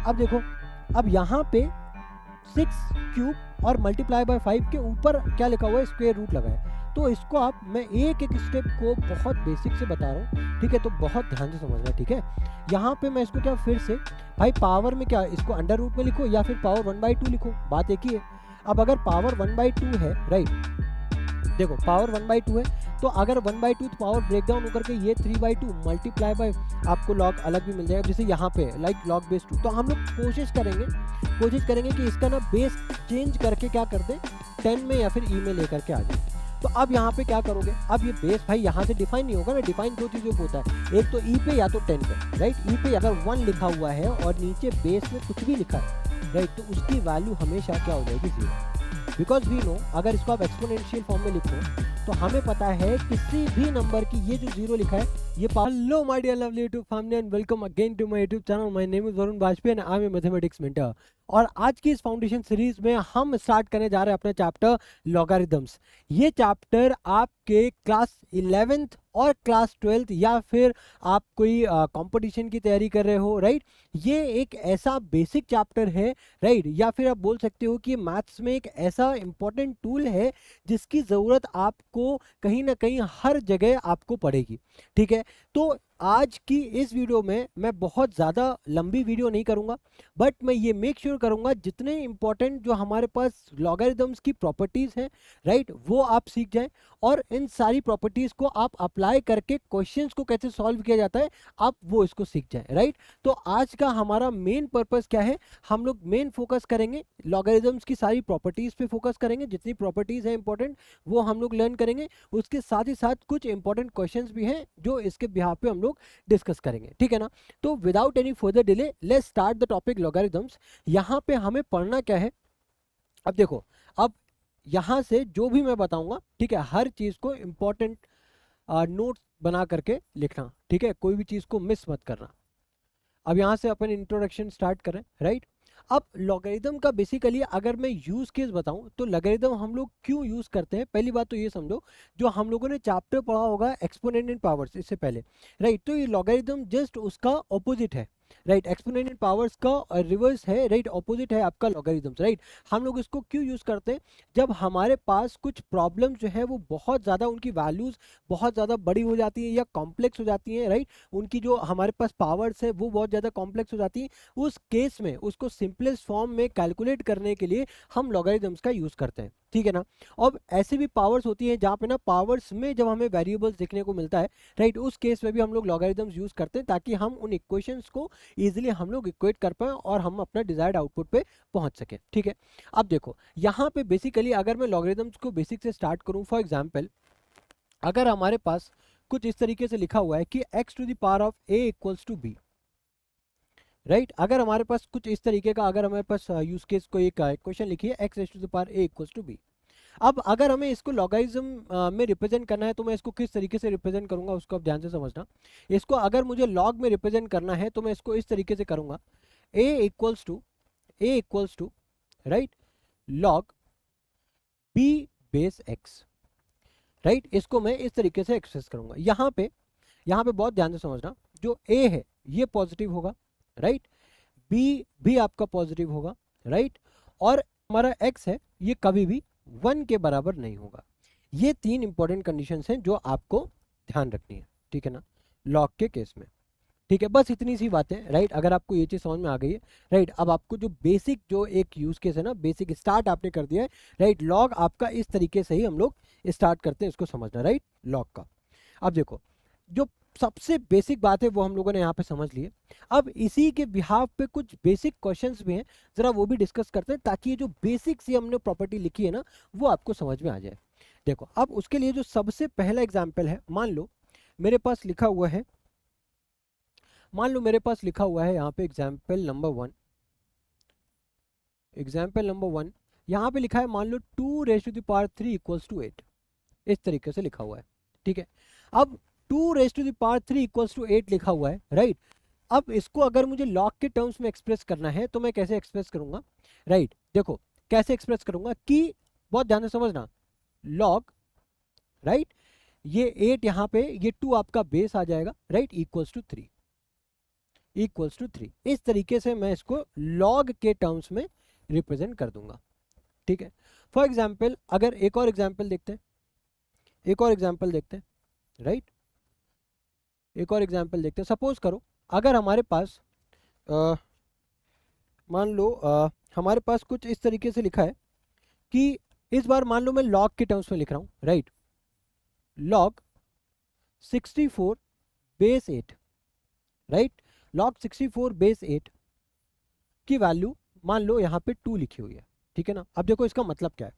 अब देखो, अब यहाँ पे 6 क्यूब और मल्टीप्लाई बाय 5 के ऊपर क्या लिखा हुआ है, स्क्वायर रूट लगा है। तो इसको आप, मैं एक एक स्टेप को बहुत बेसिक से बता रहा हूँ, ठीक है, तो बहुत ध्यान से समझना, ठीक है। यहाँ पे मैं इसको क्या फिर से भाई पावर में क्या, इसको अंडर रूट में लिखो या फिर पावर 1/2 लिखो, बात एक ही है। अब अगर पावर 1/2 है, राइट, देखो पावर 1/2 है, तो अगर 1/2 तो पावर ब्रेक डाउन होकर के ये 3/2 मल्टीप्लाई बाय आपको लॉग अलग भी मिल जाएगा, जैसे यहाँ पे लाइक लॉग बेस 2। तो हम लोग कोशिश करेंगे कि इसका ना बेस चेंज करके क्या कर दें, 10 में या फिर ई में लेकर के आ जाए। तो अब यहाँ पे क्या करोगे, अब ये बेस भाई यहाँ से डिफाइन नहीं होगा ना, डिफाइन दो चीज़ों को होता है, एक तो ई पे या तो 10 पे, राइट। ई पे अगर 1 लिखा हुआ है और नीचे बेस में कुछ भी लिखा है, राइट, तो उसकी वैल्यू हमेशा क्या हो जाएगी, 0। बिकॉज वी नो, अगर इसको आप एक्सपोनेंशियल फॉर्म में लिखो तो हमें पता है किसी भी नंबर की ये जो 0 लिखा है ये power. Hello my dear lovely YouTube family and welcome again to my YouTube channel. My name is Varun Bajpayee and I am a mathematics mentor. और आज की इस फाउंडेशन सीरीज में हम स्टार्ट करने जा रहे हैं अपना चैप्टर लॉगरिथम्स। ये चैप्टर आपके क्लास 11th और क्लास 12th या फिर आप कोई कंपटीशन की तैयारी कर रहे हो, राइट, ये एक ऐसा बेसिक चैप्टर है, राइट, या फिर आप बोल सकते हो कि मैथ्स में एक ऐसा इंपॉर्टेंट टूल है जिसकी ज़रूरत आपको कहीं ना कहीं हर जगह आपको पड़ेगी, ठीक है। तो आज की इस वीडियो में मैं बहुत ज़्यादा लंबी वीडियो नहीं करूंगा, बट मैं ये मेक श्योर करूंगा जितने इंपॉर्टेंट जो हमारे पास लॉगरिथम्स की प्रॉपर्टीज़ हैं, राइट, वो आप सीख जाएं और इन सारी प्रॉपर्टीज़ को आप अप्लाई करके क्वेश्चंस को कैसे सॉल्व किया जाता है आप वो इसको सीख जाएं, राइट। तो आज का हमारा मेन पर्पस क्या है, हम लोग मेन फोकस करेंगे लॉगरिथम्स की सारी प्रॉपर्टीज़ पे फोकस करेंगे, जितनी प्रॉपर्टीज़ हैं इंपॉर्टेंट वो हम लोग लर्न करेंगे। उसके साथ ही साथ कुछ इंपॉर्टेंट क्वेश्चंस भी हैं जो इसके बिहाफ पे हम लोग डिस्कस करेंगे, ठीक है ना। तो without any further delay let's start the topic logarithms. यहाँ पे हमें पढ़ना क्या है, अब देखो, अब यहाँ से जो भी मैं बताऊंगा, ठीक है, हर चीज़ को इंपॉर्टेंट नोट्स बना करके लिखना, ठीक है, कोई भी चीज़ को मिस मत करना। अब यहाँ से अपन इंट्रोडक्शन स्टार्ट करें, राइट। अब लॉगरिथम का बेसिकली अगर मैं यूज केस बताऊं तो लॉगरिथम हम लोग क्यों यूज करते हैं, पहली बात तो ये समझो, जो हम लोगों ने चैप्टर पढ़ा होगा एक्सपोनेंट एंड पावर्स इससे पहले, राइट, तो ये लॉगरिथम जस्ट उसका ऑपोजिट है, राइट, एक्सपोनेंट एंड पावर्स का रिवर्स है, राइट, ऑपोजिट है आपका लॉगरिथम्स, राइट। हम लोग इसको क्यों यूज करते हैं, जब हमारे पास कुछ प्रॉब्लम जो है वो बहुत ज़्यादा उनकी वैल्यूज बहुत ज़्यादा बड़ी हो जाती है या कॉम्प्लेक्स हो जाती है, राइट, उनकी जो हमारे पास पावर्स है वो बहुत ज़्यादा कॉम्प्लेक्स हो जाती है, उस केस में उसको सिंपलेस्ट फॉर्म में कैलकुलेट करने के लिए हम लॉगरिथम्स का यूज़ करते हैं, ठीक है ना। अब ऐसी भी पावर्स होती है जहाँ पे ना पावर्स में जब हमें वेरिएबल्स देखने को मिलता है, राइट, उस केस में भी हम लोग लॉगरिथम्स यूज़ करते हैं ताकि हम उन इक्वेशंस को ईजिली हम लोग इक्वेट कर पाएँ और हम अपना डिजायर्ड आउटपुट पे पहुँच सकें, ठीक है। अब देखो यहाँ पे बेसिकली अगर मैं लॉगरिथम्स को बेसिक से स्टार्ट करूँ, फॉर एग्जाम्पल अगर हमारे पास कुछ इस तरीके से लिखा हुआ है कि x to the power of a equals to b, right, अगर हमारे पास कुछ इस तरीके का अगर हमारे पास यूज केस को एक क्वेश्चन लिखिए x raise to the power a equals to b। अब अगर हमें इसको लॉगरिथम में रिप्रेजेंट करना है तो मैं इसको किस तरीके से रिप्रेजेंट करूंगा उसको आप ध्यान से समझना। इसको अगर मुझे लॉग में रिप्रेजेंट करना है तो मैं इसको इस तरीके से करूंगा, a equals to right log b base x, right, इसको मैं इस तरीके से एक्सप्रेस करूंगा। यहाँ पे बहुत ध्यान से समझना, जो a है ये पॉजिटिव होगा, राइट, b भी आपका पॉजिटिव होगा, राइट, और हमारा x है ये कभी भी 1 के बराबर नहीं होगा। ये 3 इंपॉर्टेंट कंडीशंस हैं जो आपको ध्यान रखनी है, ठीक है ना, लॉग के केस में, ठीक है। बस इतनी सी बात है, राइट, अगर आपको ये चीज़ समझ में आ गई है, राइट, अब आपको जो बेसिक जो एक यूज केस है ना, बेसिक स्टार्ट आपने कर दिया है, राइट, लॉग आपका इस तरीके से ही हम लोग स्टार्ट करते हैं इसको समझना, राइट, लॉग का। अब देखो जो सबसे बेसिक बात है वो हम लोगों ने यहाँ पे समझ लिए। अब इसी के बिहाफ पे कुछ बेसिक क्वेश्चंस भी हैं, जरा वो भी डिस्कस करते हैं ताकि ये जो बेसिक सी हमने प्रॉपर्टी लिखी है ना वो आपको समझ में आ जाए। देखो अब उसके लिए जो सबसे पहला एग्जाम्पल है, मान लो मेरे पास लिखा हुआ है, यहाँ पे एग्जाम्पल नंबर 1, यहाँ पे लिखा है मान लो 2 raise to the power 3 equals to 8, इस तरीके से लिखा हुआ है, ठीक है। अब 2 raise to the power 3 equals to 8 लिखा हुआ है, राइट। अब इसको अगर मुझे लॉग के टर्म्स में एक्सप्रेस करना है तो मैं कैसे एक्सप्रेस करूंगा, राइट, देखो कैसे एक्सप्रेस करूंगा कि बहुत ध्यान से समझना, लॉग, राइट, ये 8 यहाँ पे ये 2 आपका बेस आ जाएगा, right, equals to 3, equals to 3। इस तरीके से मैं इसको लॉग के टर्म्स में रिप्रेजेंट कर दूंगा, ठीक है। फॉर एग्जाम्पल अगर एक और एग्जाम्पल देखते हैं, एक और एग्जाम्पल देखते हैं, राइट, एक और एग्जाम्पल देखते हैं। सपोज करो अगर हमारे पास मान लो हमारे पास कुछ इस तरीके से लिखा है कि इस बार मान लो मैं लॉग के टर्म्स में लिख रहा हूँ, right, log 64 base 8, right, log 64 base 8 की वैल्यू मान लो यहाँ पे 2 लिखी हुई है, ठीक है ना। अब देखो इसका मतलब क्या है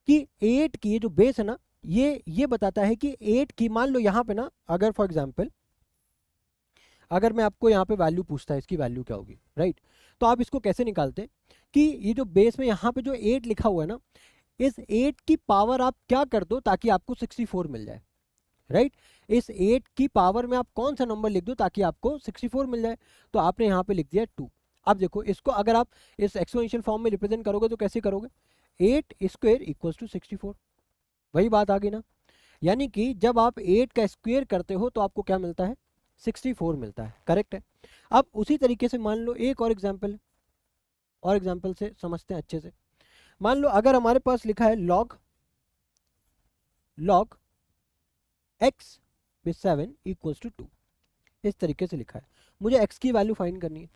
कि 8 की ये जो बेस है ना, ये बताता है कि 8 की मान लो यहाँ पे ना, अगर फॉर एग्जाम्पल अगर मैं आपको यहाँ पे वैल्यू पूछता है इसकी वैल्यू क्या होगी, राइट, तो आप इसको कैसे निकालते हैं कि ये जो बेस में यहाँ पे जो 8 लिखा हुआ है ना, इस 8 की पावर आप क्या कर दो ताकि आपको 64 मिल जाए, राइट। इस 8 की पावर में आप कौन सा नंबर लिख दो ताकि आपको 64 मिल जाए, तो आपने यहाँ पे लिख दिया 2। अब देखो इसको अगर आप इस एक्सपोनेंशियल फॉर्म में रिप्रेजेंट करोगे तो कैसे करोगे, 8 स्क्वायर इक्वल्स टू 64, वही बात आ गई ना। यानी कि जब आप 8 का स्क्वायर करते हो तो आपको क्या मिलता है, 64 मिलता है, करेक्ट है। अब उसी तरीके से मान लो एक और एग्जाम्पल, और एग्जाम्पल से समझते हैं अच्छे से। मान लो अगर हमारे पास लिखा है log x with 7 equals to 2, इस तरीके से लिखा है, मुझे x की वैल्यू फाइंड करनी है,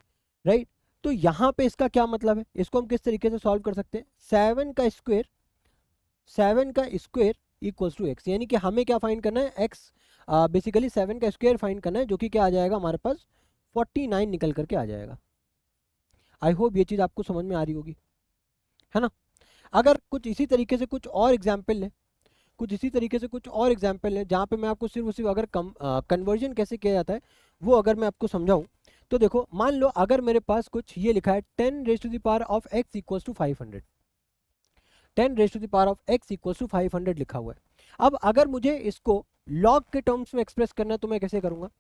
राइट। तो यहाँ पे इसका क्या मतलब है, इसको हम किस तरीके से सॉल्व कर सकते हैं, 7 का स्क्वायर इक्वल्स टू x, यानी कि हमें क्या फाइंड करना है, x बेसिकली 7 का स्क्वायर फाइंड करना है, जो कि क्या आ जाएगा हमारे पास 49 निकल करके आ जाएगा। आई होप ये चीज़ आपको समझ में आ रही होगी, है ना। अगर कुछ इसी तरीके से कुछ और एग्जाम्पल लें, कुछ इसी तरीके से कुछ और एग्जाम्पल है जहाँ पे मैं आपको सिर्फ अगर कन्वर्जन कैसे किया जाता है वो अगर मैं आपको समझाऊं, तो देखो मान लो अगर मेरे पास कुछ ये लिखा है 10 raise to the power of x equals to 500, 10 raise to the power of x equals to 500 लिखा हुआ है। अब अगर मुझे इसको लॉग के टर्म्स में एक्सप्रेस करना है तो मैं कैसे करूंगा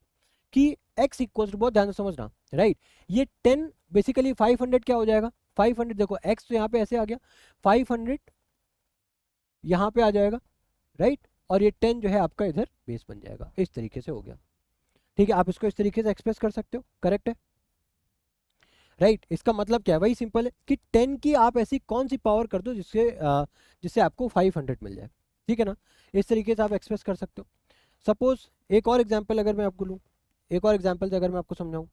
कि x इक्वल्स टू, बहुत ध्यान से समझना, राइट, ये 10 बेसिकली 500 क्या हो जाएगा, 500 देखो x तो यहाँ पे ऐसे आ गया, 500 यहाँ पे आ जाएगा, राइट, और ये 10 जो है आपका इधर बेस बन जाएगा, इस तरीके से हो गया, ठीक है। आप इसको इस तरीके से एक्सप्रेस कर सकते हो, करेक्ट है, राइट। इसका मतलब क्या है, वही सिंपल है कि 10 की आप ऐसी कौन सी पावर कर दो जिससे आपको 500 मिल जाए, ठीक है ना। इस तरीके से आप एक्सप्रेस कर सकते हो। सपोज एक और एग्जाम्पल अगर मैं आपको लूँ, एक और एग्जाम्पल से अगर मैं आपको समझाऊँ,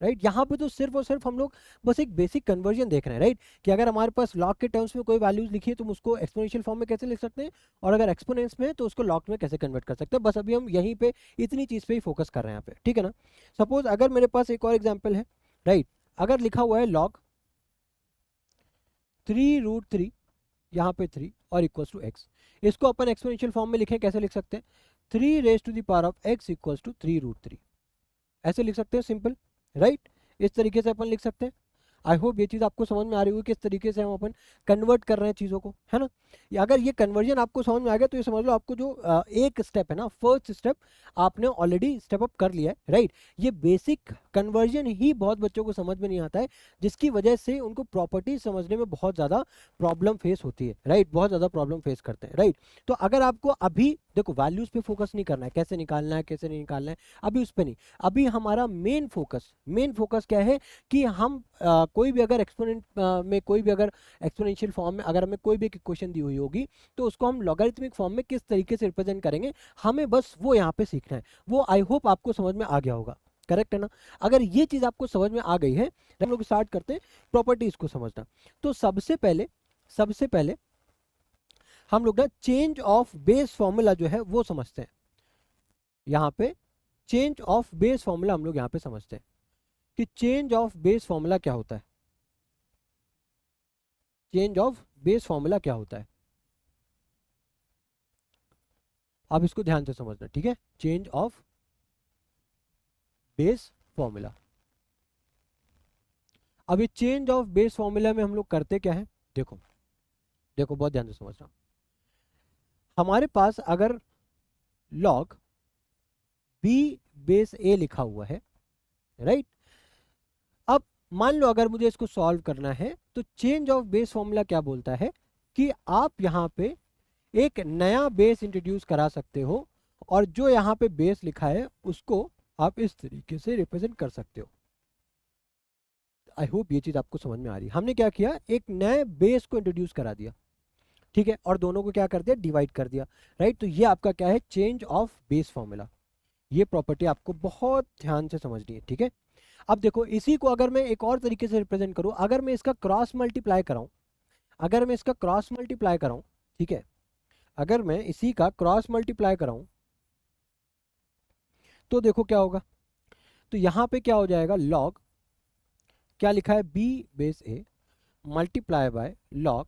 राइट, यहाँ पे तो सिर्फ और सिर्फ हम लोग बस एक बेसिक कन्वर्जन देख रहे हैं, राइट, कि अगर हमारे पास लॉग के टर्म्स में कोई वैल्यूज लिखी है तो हम उसको एक्सपोनेंशियल फॉर्म में कैसे लिख सकते हैं, और अगर एक्सपोनेंट्स में है तो उसको लॉग में कैसे कन्वर्ट कर सकते हैं। बस अभी हम यहीं पे इतनी चीज़ पे ही फोकस कर रहे हैं यहाँ पे, ठीक है ना। सपोज अगर मेरे पास एक और एग्जाम्पल है, राइट, अगर लिखा हुआ है लॉग 3√3, यहाँ पे 3 और इक्वल्स टू x, इसको अपन एक्सपोनेंशियल फॉर्म में लिखें, कैसे लिख सकते हैं, 3 raise to the power of x equals to 3√3, ऐसे लिख सकते हैं, सिंपल, राइट। इस तरीके से अपन लिख सकते हैं। आई होप ये चीज़ आपको समझ में आ रही होगी किस तरीके से हम अपन कन्वर्ट कर रहे हैं चीज़ों को, है ना। अगर ये कन्वर्जन आपको समझ में आ गया तो ये समझ लो आपको जो एक स्टेप है ना, फर्स्ट स्टेप आपने ऑलरेडी स्टेप अप कर लिया है, राइट। ये बेसिक कन्वर्जन ही बहुत बच्चों को समझ में नहीं आता है, जिसकी वजह से उनको प्रॉपर्टी समझने में बहुत ज़्यादा प्रॉब्लम फेस होती है, राइट, बहुत ज़्यादा प्रॉब्लम फेस करते हैं, राइट। तो अगर आपको अभी देखो वैल्यूज़ पे फोकस नहीं करना है, कैसे निकालना है कैसे नहीं निकालना है, अभी उस पर नहीं, अभी हमारा मेन फोकस क्या है कि हम कोई भी अगर एक्सपोनेंट में कोई भी अगर एक्सपोनेंशियल फॉर्म में अगर हमें कोई भी इक्वेशन दी हुई होगी तो उसको हम लॉगरिथमिक फॉर्म में किस तरीके से रिप्रेजेंट करेंगे, हमें बस वो यहाँ पे सीखना है। वो आई होप आपको समझ में आ गया होगा, करेक्ट है ना। अगर ये चीज़ आपको समझ में आ गई है, हम लोग स्टार्ट करते हैं प्रॉपर्टीज को समझना। तो सबसे पहले हम लोग ना चेंज ऑफ बेस फॉर्मूला जो है वो समझते हैं। यहाँ पे चेंज ऑफ बेस फॉर्मूला हम लोग यहाँ पे समझते हैं कि चेंज ऑफ बेस फॉर्मूला क्या होता है, चेंज ऑफ बेस फॉर्मूला क्या होता है, आप इसको ध्यान से समझना, ठीक है। चेंज ऑफ बेस फॉर्मूला, अब ये चेंज ऑफ बेस फॉर्मूला में हम लोग करते क्या है, देखो बहुत ध्यान से समझना। हमारे पास अगर लॉग b बेस a लिखा हुआ है, राइट, अब मान लो अगर मुझे इसको सॉल्व करना है तो चेंज ऑफ बेस फॉर्मूला क्या बोलता है कि आप यहाँ पे एक नया बेस इंट्रोड्यूस करा सकते हो, और जो यहाँ पे बेस लिखा है उसको आप इस तरीके से रिप्रेजेंट कर सकते हो। आई होप ये चीज़ आपको समझ में आ रही है। हमने क्या किया, एक नए बेस को इंट्रोड्यूस करा दिया, ठीक है, और दोनों को क्या कर दिया, डिवाइड कर दिया, राइट। तो ये आपका क्या है, चेंज ऑफ बेस फॉर्मूला। ये प्रॉपर्टी आपको बहुत ध्यान से समझनी है, ठीक है। अब देखो, इसी को अगर मैं एक और तरीके से रिप्रेजेंट करूं, अगर मैं इसका क्रॉस मल्टीप्लाई कराऊं, अगर मैं इसका क्रॉस मल्टीप्लाई कराऊं, ठीक है, अगर मैं इसी का क्रॉस मल्टीप्लाई कराऊं तो देखो क्या होगा। तो यहां पे क्या हो जाएगा, लॉग क्या लिखा है, B base A multiply by log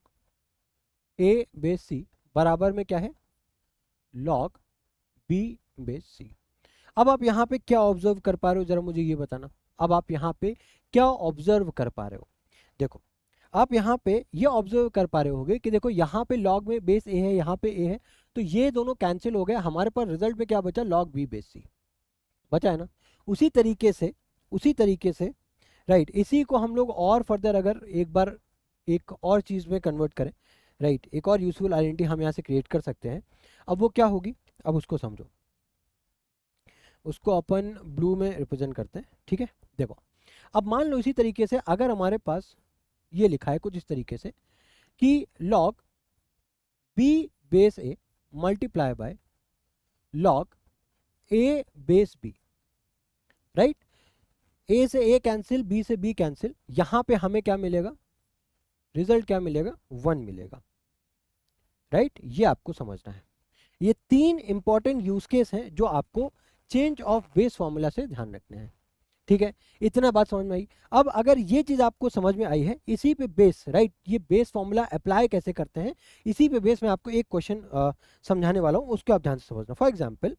A base C बराबर में क्या है, लॉग बी बेस सी। अब आप यहाँ पे क्या ऑब्जर्व कर पा रहे हो, जरा मुझे ये बताना। अब आप यहाँ पे क्या ऑब्जर्व कर पा रहे हो, देखो आप यहाँ पे ये ऑब्जर्व कर पा रहे होगे कि देखो यहाँ पे लॉग में बेस ए है, यहाँ पे ए है, तो ये दोनों कैंसिल हो गए, हमारे पास रिजल्ट में क्या बचा, लॉग बी बेस सी बचा है ना। उसी तरीके से, उसी तरीके से, राइट, इसी को हम लोग और फर्दर अगर एक बार एक और चीज़ में कन्वर्ट करें, राइट, एक और यूजफुल आइडेंटिटी हम यहाँ से क्रिएट कर सकते हैं। अब वो क्या होगी, अब उसको समझो, उसको अपन ब्लू में रिप्रेजेंट करते हैं, ठीक है। देखो, अब मान लो इसी तरीके से अगर हमारे पास ये लिखा है कुछ इस तरीके से कि log B base A multiply by log A base B, right. A से ए कैंसिल, बी से बी कैंसिल, यहां पे हमें क्या मिलेगा, रिजल्ट क्या मिलेगा, 1 मिलेगा, राइट। ये आपको समझना है। ये 3 इंपॉर्टेंट यूज केस हैं जो आपको चेंज ऑफ बेस फॉर्मूला से ध्यान रखने हैं, ठीक है। इतना बात समझ में आई। अब अगर ये चीज आपको समझ में आई है, इसी पे बेस, राइट, ये बेस फॉर्मूला अप्लाई कैसे करते हैं, इसी पे बेस में आपको एक क्वेश्चन समझाने वाला हूं, उसको आप ध्यान से समझना। फॉर एग्जाम्पल,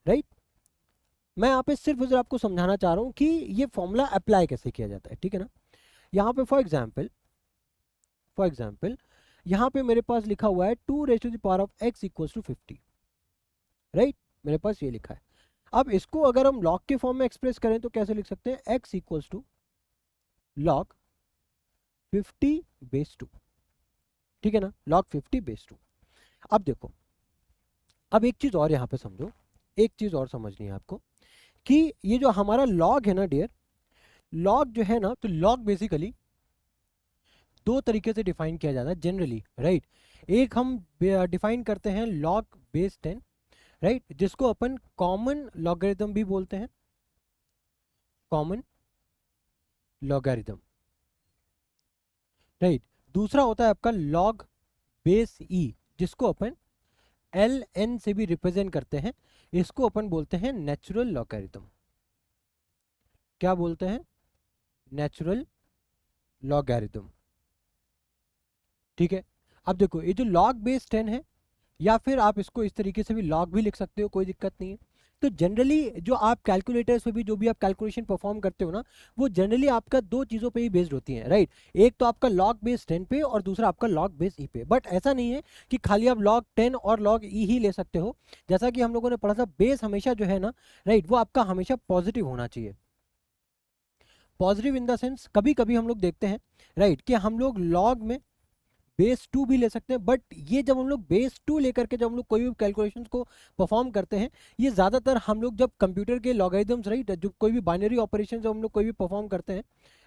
राइट, मैं यहाँ पे सिर्फ उधर आपको समझाना चाह रहा हूँ कि ये फॉर्मूला अप्लाई कैसे किया जाता है, ठीक है ना। यहाँ पे फॉर एग्जाम्पल, फॉर एग्जाम्पल यहाँ पे मेरे पास लिखा हुआ है 2 raised to the power of x equals to 50, right, मेरे पास ये लिखा है। अब इसको अगर हम लॉग के फॉर्म में एक्सप्रेस करें तो कैसे लिख सकते हैं, x equals to log 50 base 2, ठीक है ना, लॉग 50 बेस 2। अब देखो, अब एक चीज और यहाँ पे समझो, एक चीज और समझनी है आपको कि ये जो हमारा लॉग है ना डियर, लॉग जो है ना, तो लॉग बेसिकली 2 तरीके से डिफाइन किया जाता है जनरली, राइट। एक हम डिफाइन करते हैं लॉग बेस 10, राइट, जिसको अपन कॉमन लॉगरिथम भी बोलते हैं, कॉमन लॉगरिथम, राइट। दूसरा होता है आपका लॉग बेस ई, जिसको अपन एल एन से भी रिप्रेजेंट करते हैं, इसको अपन बोलते हैं नेचुरल लॉगरिथम। क्या बोलते हैं, नेचुरल लॉगरिथम, ठीक है। अब देखो, ये जो लॉग बेस 10 है, या फिर आप इसको इस तरीके से भी लॉग भी लिख सकते हो, कोई दिक्कत नहीं है। तो जनरली जो आप कैलकुलेटर्स पे भी जो भी आप कैलकुलेशन परफॉर्म करते हो ना, वो जनरली आपका 2 चीज़ों पे ही बेस्ड होती हैं, राइट। एक तो आपका लॉग बेस 10 पे और दूसरा आपका लॉग बेस ई पे। बट ऐसा नहीं है कि खाली आप लॉग 10 और लॉग ई ही ले सकते हो। जैसा कि हम लोगों ने पढ़ा था, बेस हमेशा जो है ना, राइट, वो आपका हमेशा पॉजिटिव होना चाहिए। पॉजिटिव इन द सेंस, कभी कभी हम लोग देखते हैं, राइट, कि हम लोग लॉग में बेस 2 भी ले सकते हैं, बट ये जब हम लोग बेस 2 लेकर के जब हम लोग कोई भी कैलकुलेशंस को परफॉर्म करते हैं, ये ज़्यादातर हम लोग जब कंप्यूटर के लॉगरिथम्स, राइट, जब कोई भी बाइनरी ऑपरेशन जब हम लोग कोई भी परफॉर्म करते हैं,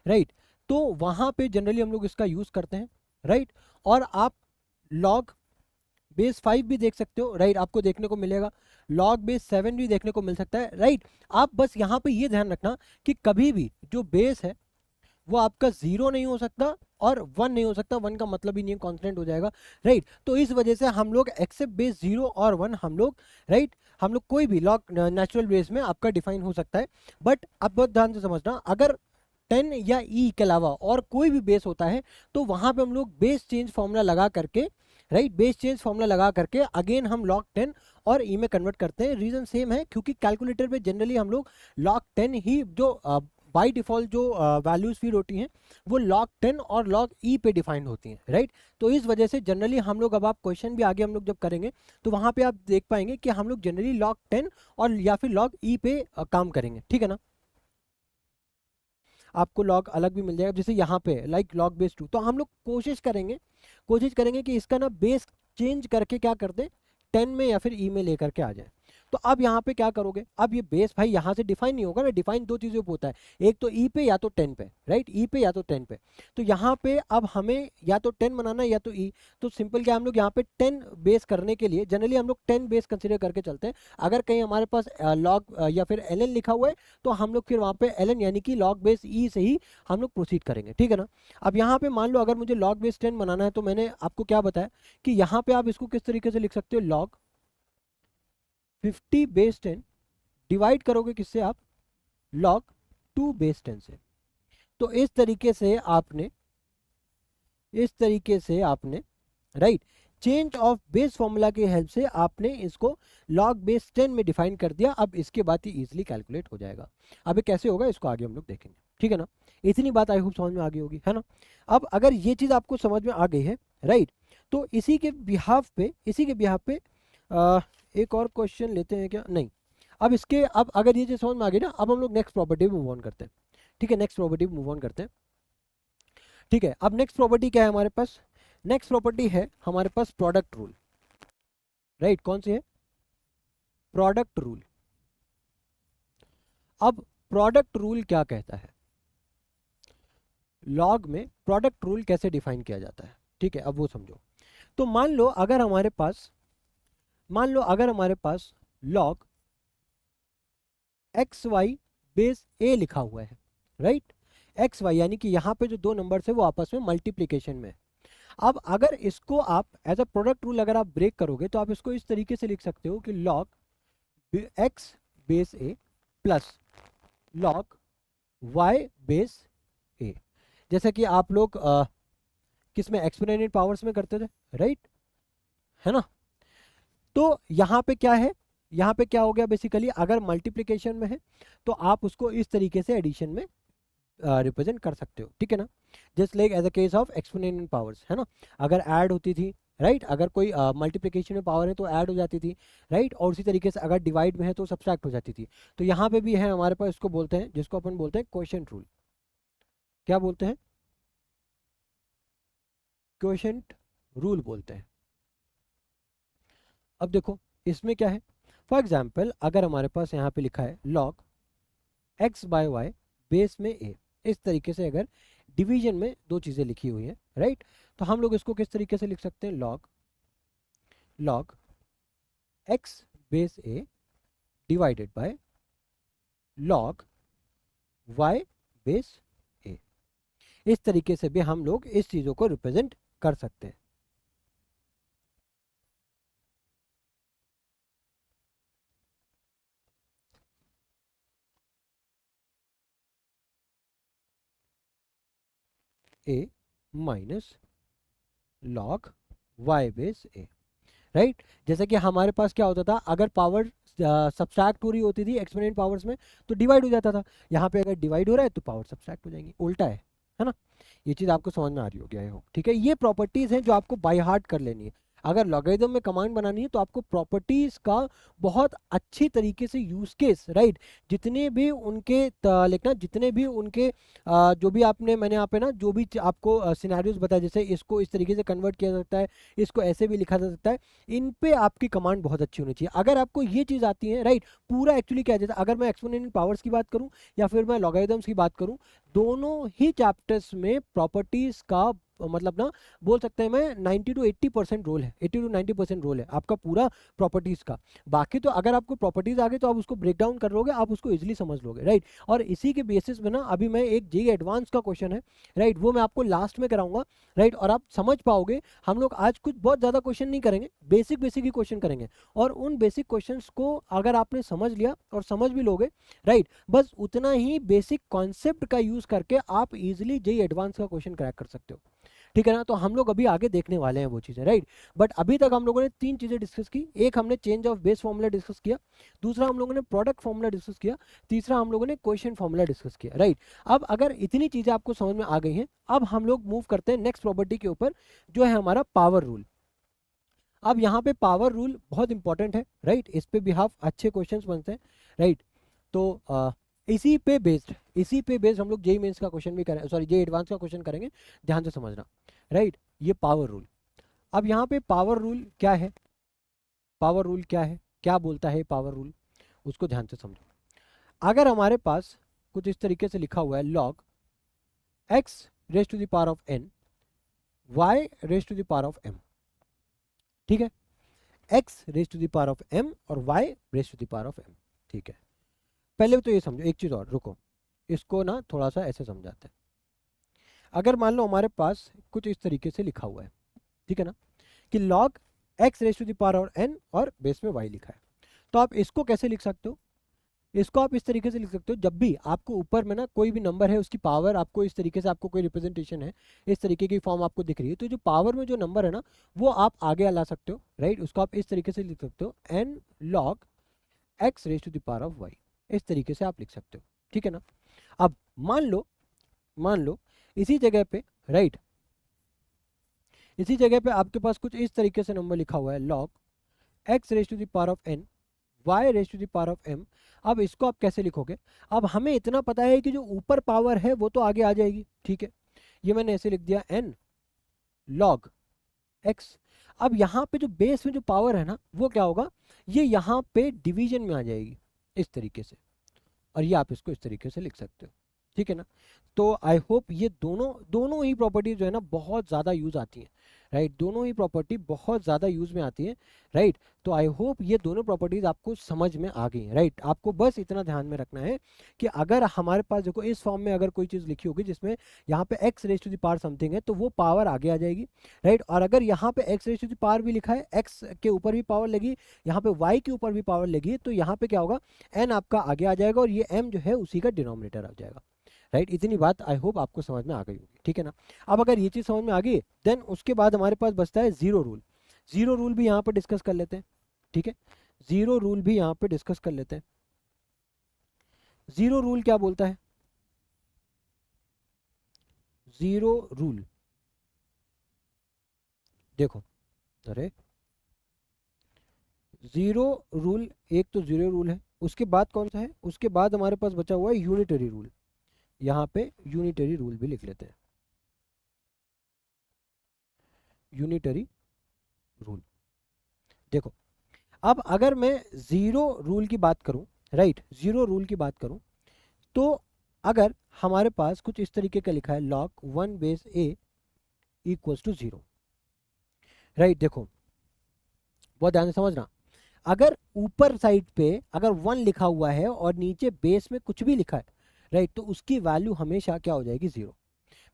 राइट, तो वहाँ पे जनरली हम लोग इसका यूज़ करते हैं, राइट। और आप लॉग बेस 5 भी देख सकते हो, राइट, आपको देखने को मिलेगा। लॉग बेस 7 भी देखने को मिल सकता है, राइट। आप बस यहाँ पे ये ध्यान रखना कि कभी भी जो बेस है वो आपका 0 नहीं हो सकता और 1 नहीं हो सकता। 1 का मतलब ही नहीं है, कांस्टेंट हो जाएगा, राइट। तो इस वजह से हम लोग एक्सेप्ट बेस 0 और 1 हम लोग, राइट, हम लोग कोई भी लॉग नेचुरल बेस में आपका डिफाइन हो सकता है। बट अब बहुत ध्यान से समझना, अगर 10 या ई के अलावा और कोई भी बेस होता है तो वहां पे हम लोग बेस चेंज फॉर्मूला लगा करके, राइट, बेस चेंज फॉर्मूला लगा करके अगेन हम लॉग 10 और ई में कन्वर्ट करते हैं। रीजन सेम है, क्योंकि कैलकुलेटर पे जनरली हम लोग लॉग 10 ही जो बाय डिफॉल्ट जो वैल्यूज फीड होती हैं वो log 10 और log e पे डिफाइंड होती हैं, राइट। तो इस वजह से जनरली हम लोग, अब आप क्वेश्चन भी आगे हम लोग जब करेंगे तो वहां पे आप देख पाएंगे कि हम लोग जनरली log 10 और या फिर log e पे काम करेंगे, ठीक है ना। आपको log अलग भी मिल जाएगा, जैसे यहाँ पे लाइक log बेस 2, तो हम लोग कोशिश करेंगे कि इसका ना बेस चेंज करके क्या कर दे, 10 में या फिर ई में लेकर के आ जाए। तो अब यहाँ पे क्या करोगे, अब ये बेस भाई यहाँ से डिफाइन नहीं होगा ना, डिफाइन दो चीज़ों पे होता है, एक तो ई पे या तो 10 पे, राइट, ई पे या तो 10 पे। तो यहाँ पे अब हमें या तो 10 बनाना है या तो ई। तो सिंपल क्या, हम लोग यहाँ पे 10 बेस करने के लिए जनरली हम लोग 10 बेस कंसिडर करके चलते हैं। अगर कहीं हमारे पास लॉग या फिर एल लिखा हुआ है तो हम लोग फिर वहाँ पे एल यानी कि लॉग बेस ई से ही हम लोग प्रोसीड करेंगे, ठीक है ना। अब यहाँ पे मान लो अगर मुझे लॉग बेस 10 बनाना है तो मैंने आपको क्या बताया कि यहाँ पे आप इसको किस तरीके से लिख सकते हो, लॉग 50 बेस 10 डिवाइड करोगे किससे आप, लॉग 2 बेस 10 से। तो इस तरीके से आपने right change of base formula की हेल्प से आपने इसको लॉग बेस 10 में डिफाइन कर दिया। अब इसके बाद ही इजीली कैलकुलेट हो जाएगा। अब ये कैसे होगा इसको आगे हम लोग देखेंगे, ठीक है ना। इतनी बात आई होप समझ में आ गई होगी, है ना। अब अगर ये चीज़ आपको समझ में आ गई है राइट, तो इसी के बिहाफ पे एक और क्वेश्चन लेते हैं क्या, नहीं। अब अगर ये चीज़ समझ में आ गई ना, अब हम लोग नेक्स्ट प्रॉपर्टी पे मूव ऑन करते हैं, ठीक है। नेक्स्ट प्रॉपर्टी पे मूव ऑन करते हैं, ठीक है। अब नेक्स्ट प्रॉपर्टी क्या है हमारे पास, नेक्स्ट प्रॉपर्टी है हमारे पास प्रोडक्ट रूल, राइट। कौन सी है, प्रोडक्ट रूल। अब प्रोडक्ट रूल क्या कहता है, लॉग में प्रोडक्ट रूल कैसे डिफाइन किया जाता है, ठीक है। अब वो समझो। तो मान लो अगर हमारे पास लॉग एक्स वाई बेस ए लिखा हुआ है, राइट। एक्स वाई यानी कि यहाँ पे जो दो नंबर्स है वो आपस में मल्टीप्लीकेशन में है। अब अगर इसको आप एज अ प्रोडक्ट रूल अगर आप ब्रेक करोगे तो आप इसको इस तरीके से लिख सकते हो कि लॉग एक्स बेस ए प्लस लॉग वाई बेस ए। जैसे कि आप लोग किस में, एक्सपोनेंशियल पावर्स में करते थे, राइट, है ना। तो यहाँ पे क्या है, यहाँ पे क्या हो गया बेसिकली, अगर मल्टीप्लिकेशन में है तो आप उसको इस तरीके से एडिशन में रिप्रेजेंट कर सकते हो, ठीक है ना। Just like as a case of exponential powers, है ना। अगर ऐड होती थी राइट, अगर कोई मल्टीप्लिकेशन में पावर है तो ऐड हो जाती थी, राइट। और उसी तरीके से अगर डिवाइड में है तो सब्सट्रैक्ट हो जाती थी। तो यहाँ पे भी है हमारे पास, इसको बोलते हैं, जिसको अपन बोलते हैं क्वोशंट रूल। क्या बोलते हैं, क्वोशंट रूल बोलते हैं। अब देखो इसमें क्या है, फॉर एग्जाम्पल अगर हमारे पास यहाँ पे लिखा है log X by Y base में ए, इस तरीके से अगर डिवीजन में दो चीज़ें लिखी हुई है राइट, तो हम लोग इसको किस तरीके से लिख सकते हैं, log X base A divided by log Y base A. इस तरीके से भी हम लोग इस चीज़ों को रिप्रेजेंट कर सकते हैं। ए माइनस लॉग वाई बेस ए, राइट। जैसे कि हमारे पास क्या होता था, अगर पावर सब्सट्रैक्ट हो रही होती थी एक्सपोनेंट पावर्स में तो डिवाइड हो जाता था। यहाँ पे अगर डिवाइड हो रहा है तो पावर सब्सट्रैक्ट हो जाएंगी, उल्टा है ना। ये चीज़ आपको समझ में आ रही होगी आई होप, ठीक है। ये प्रॉपर्टीज़ हैं जो आपको बाय हार्ट कर लेनी है। अगर लॉगरिथम में कमांड बनानी है तो आपको प्रॉपर्टीज़ का बहुत अच्छी तरीके से यूज केस राइट, जितने भी उनके लिखना, जितने भी उनके जो भी आपने, मैंने यहाँ पे ना जो भी आपको सिनेरियोज बताया, जैसे इसको इस तरीके से कन्वर्ट किया जा सकता है, इसको ऐसे भी लिखा जा सकता है, इन पे आपकी कमांड बहुत अच्छी होनी चाहिए। अगर आपको ये चीज़ आती है राइट, पूरा एक्चुअली क्या जैसे अगर मैं एक्सपोनेंशियल पावर्स की बात करूँ या फिर मैं लॉगरिथम्स की बात करूँ, दोनों ही चैप्टर्स में प्रॉपर्टीज का मतलब ना बोल सकते हैं मैं 90 to 80% रोल है, 80 to 90% रोल है आपका पूरा प्रॉपर्टीज का। बाकी तो अगर आपको प्रॉपर्टीज आ गई तो आप उसको ब्रेक डाउन कर लोगे, आप उसको इजीली समझ लोगे राइट। और इसी के बेसिस में ना अभी मैं एक जेईई एडवांस का क्वेश्चन है राइट, वो मैं आपको लास्ट में कराऊंगा राइट, और आप समझ पाओगे। हम लोग आज कुछ बहुत ज़्यादा क्वेश्चन नहीं करेंगे, बेसिक ही क्वेश्चन करेंगे, और उन बेसिक क्वेश्चन को अगर आपने समझ लिया और समझ भी लोगे राइट, बस उतना ही बेसिक कॉन्सेप्ट का यूज करके आप इजीली जेईई एडवांस का क्वेश्चन क्रैक कर सकते हो, ठीक है ना। तो हम लोग अभी आगे देखने वाले हैं वो चीज़ें राइट। बट अभी तक हम लोगों ने तीन चीज़ें डिस्कस की, एक हमने change of base formula discuss किया, दूसरा हम लोगों ने प्रोडक्ट फॉर्मूला डिस्कस किया, तीसरा हम लोगों ने क्वेश्चन फॉर्मूला डिस्कस किया राइट। अब अगर इतनी चीज़ें आपको समझ में आ गई हैं, अब हम लोग मूव करते हैं नेक्स्ट प्रॉपर्टी के ऊपर, जो है हमारा पावर रूल। अब यहाँ पे पावर रूल बहुत इंपॉर्टेंट है राइट, इस पे भी हाफ अच्छे क्वेश्चंस बनते हैं राइट। तो इसी पे बेस्ड हम लोग जेईई मेंस का क्वेश्चन भी करें, सॉरी जेईई एडवांस का क्वेश्चन करेंगे, ध्यान से समझना राइट। ये पावर रूल, अब यहाँ पे पावर रूल क्या है, पावर रूल क्या है क्या बोलता है पावर रूल, उसको ध्यान से समझो। अगर हमारे पास कुछ इस तरीके से लिखा हुआ है log x raise to the power of n y raise to the power of m, ठीक है, x raise to the power of m और y raise to the power of m, ठीक है। पहले तो ये समझो, एक चीज और रुको, इसको ना थोड़ा सा ऐसे समझाते हैं। अगर मान लो हमारे पास कुछ इस तरीके से लिखा हुआ है, ठीक है ना, कि log x raise to the power of n और बेस में y लिखा है, तो आप इसको कैसे लिख सकते हो, इसको आप इस तरीके से लिख सकते हो, जब भी आपको ऊपर में ना कोई भी नंबर है उसकी पावर आपको इस तरीके से, आपको कोई रिप्रेजेंटेशन है इस तरीके की फॉर्म आपको दिख रही है, तो जो पावर में जो नंबर है ना वो आप आगे ला सकते हो, राइट। उसको आप इस तरीके से लिख सकते हो n log x raise to the power of y, इस तरीके से आप लिख सकते हो, ठीक है ना। अब मान लो इसी जगह पे, राइट, इसी जगह पे आपके पास कुछ इस तरीके से नंबर लिखा हुआ है log x raise to the power of n y raise to the power of m। अब इसको आप कैसे लिखोगे, अब हमें इतना पता है कि जो ऊपर पावर है वो तो आगे आ जाएगी, ठीक है, ये मैंने ऐसे लिख दिया n log x। अब यहाँ पे जो बेस में जो पावर है ना वो क्या होगा, ये यहाँ पे डिवीजन में आ जाएगी इस तरीके से, और ये आप इसको इस तरीके से लिख सकते हो, ठीक है ना। तो आई होप ये दोनों ही प्रॉपर्टी जो है ना बहुत ज़्यादा यूज आती हैं, राइट, दोनों ही प्रॉपर्टी बहुत ज़्यादा यूज में आती है, राइट। तो आई होप ये दोनों प्रॉपर्टीज आपको समझ में आ गई, राइट। आपको बस इतना ध्यान में रखना है कि अगर हमारे पास देखो इस फॉर्म में अगर कोई चीज़ लिखी होगी जिसमें यहाँ पे x raise to the power something है तो वो पावर आगे आ जाएगी, राइट। और अगर यहाँ पे x raise to the power भी लिखा है, x के ऊपर भी पावर लगी, यहाँ पे y के ऊपर भी पावर लगी, तो यहाँ पे क्या होगा, n आपका आगे आ जाएगा और ये m जो है उसी का डिनोमिनेटर आ जाएगा, राइट। इतनी बात आई होप आपको समझ में आ गई होगी, ठीक है ना। अब अगर ये चीज़ समझ में आ गई देन उसके बाद हमारे पास बचता है जीरो रूल। जीरो रूल भी यहाँ पर डिस्कस कर लेते हैं, ठीक है, जीरो रूल भी यहाँ पे डिस्कस कर लेते हैं। जीरो रूल क्या बोलता है, जीरो रूल देखो, अरे जीरो रूल, एक तो जीरो रूल है, उसके बाद कौन सा है, उसके बाद हमारे पास बचा हुआ है यूनिटरी रूल। यहाँ पे यूनिटरी रूल भी लिख लेते हैं, यूनिटरी रूल। देखो अब अगर मैं जीरो रूल की बात करूं, राइट, जीरो रूल की बात करूं, तो अगर हमारे पास कुछ इस तरीके का लिखा है log 1 base a equals to 0, right. देखो बहुत ध्यान से समझना, अगर ऊपर साइड पे अगर 1 लिखा हुआ है और नीचे बेस में कुछ भी लिखा है, राइट, तो उसकी वैल्यू हमेशा क्या हो जाएगी, 0।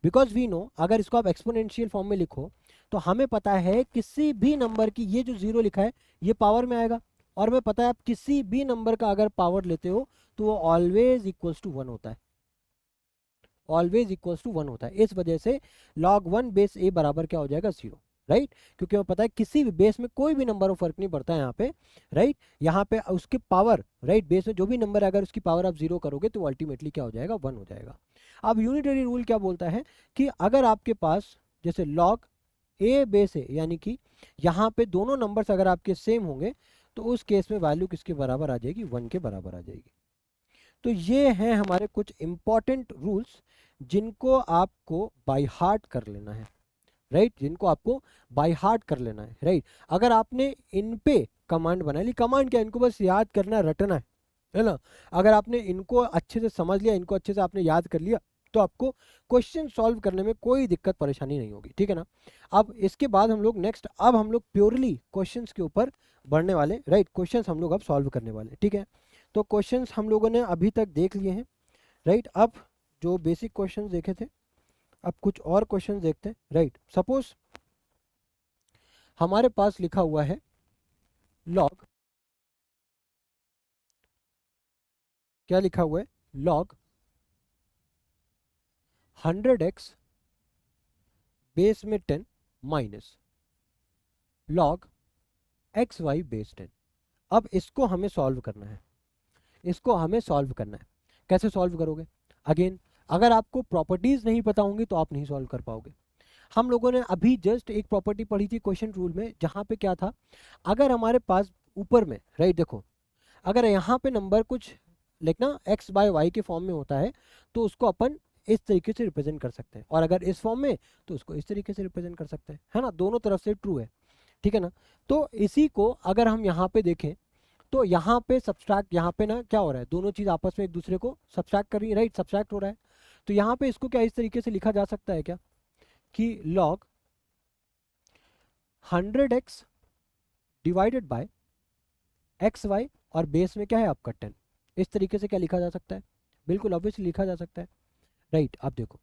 बिकॉज वी नो अगर इसको आप एक्सपोनेंशियल फॉर्म में लिखो तो हमें पता है किसी भी नंबर की, ये जो 0 लिखा है ये पावर में आएगा, और हमें पता है आप किसी भी नंबर का अगर पावर लेते हो तो वो ऑलवेज इक्वल्स टू 1 होता है, ऑलवेज इक्वल्स टू 1 होता है। इस वजह से log 1 बेस a बराबर क्या हो जाएगा, 0, राइट। क्योंकि हमें पता है किसी भी बेस में कोई भी नंबर हो फर्क नहीं पड़ता है यहाँ पे, राइट। यहाँ पे उसकी पावर, राइट, बेस में जो भी नंबर है अगर उसकी पावर आप 0 करोगे तो अल्टीमेटली क्या हो जाएगा, 1 हो जाएगा। अब यूनिटरी रूल क्या बोलता है कि अगर आपके पास जैसे log a बेस है, यानी कि यहाँ पे दोनों नंबर्स अगर आपके सेम होंगे तो उस केस में वैल्यू किसके बराबर आ जाएगी, 1 के बराबर आ जाएगी। तो ये हैं हमारे कुछ इंपॉर्टेंट रूल्स जिनको आपको बाय हार्ट कर लेना है, राइट, जिनको आपको बाय हार्ट कर लेना है, राइट। अगर आपने इन पे कमांड बना ली, कमांड क्या, इनको बस याद करना, रटना है ना। अगर आपने इनको अच्छे से समझ लिया, इनको अच्छे से आपने याद कर लिया तो आपको क्वेश्चन सॉल्व करने में कोई दिक्कत परेशानी नहीं होगी, ठीक है ना। अब इसके बाद हम लोग नेक्स्ट, अब हम लोग प्योरली क्वेश्चंस के ऊपर बढ़ने वाले, राइट, क्वेश्चंस हम लोग अब सॉल्व करने वाले, ठीक है। तो क्वेश्चंस हम लोगों ने अभी तक देख लिए हैं, राइट। अब जो बेसिक क्वेश्चंस देखे थे अब कुछ और क्वेश्चंस देखते हैं, राइट। सपोज हमारे पास लिखा हुआ है log, क्या लिखा हुआ है, log 100x बेस में 10 माइनस log xy बेस 10। अब इसको हमें सॉल्व करना है, इसको हमें सॉल्व करना है। कैसे सॉल्व करोगे, अगेन अगर आपको प्रॉपर्टीज नहीं पता होंगी तो आप नहीं सॉल्व कर पाओगे। हम लोगों ने अभी जस्ट एक प्रॉपर्टी पढ़ी थी क्वेश्चन रूल में, जहां पे क्या था, अगर हमारे पास ऊपर में, राइट, देखो अगर यहाँ पे नंबर कुछ लिखना x बाय y के फॉर्म में होता है तो उसको अपन इस तरीके से रिप्रेजेंट कर सकते हैं, और अगर इस फॉर्म में तो उसको इस तरीके से रिप्रेजेंट कर सकते हैं, है ना, दोनों तरफ से ट्रू है, ठीक है ना। तो इसी को अगर हम यहाँ पे देखें तो यहाँ पे सब्सट्रैक्ट, यहाँ पे ना क्या हो रहा है, दोनों चीज आपस में एक दूसरे को सब्सट्रैक्ट कर रही है, राइट, सब्सट्रैक्ट हो रहा है। तो यहाँ पे इसको क्या इस तरीके से लिखा जा सकता है क्या कि log 100x divided by X Y, और बेस में क्या है आपका 10, इस तरीके से क्या लिखा जा सकता है, बिल्कुल ऑब्वियसली लिखा जा सकता है, राइट। अब देखो,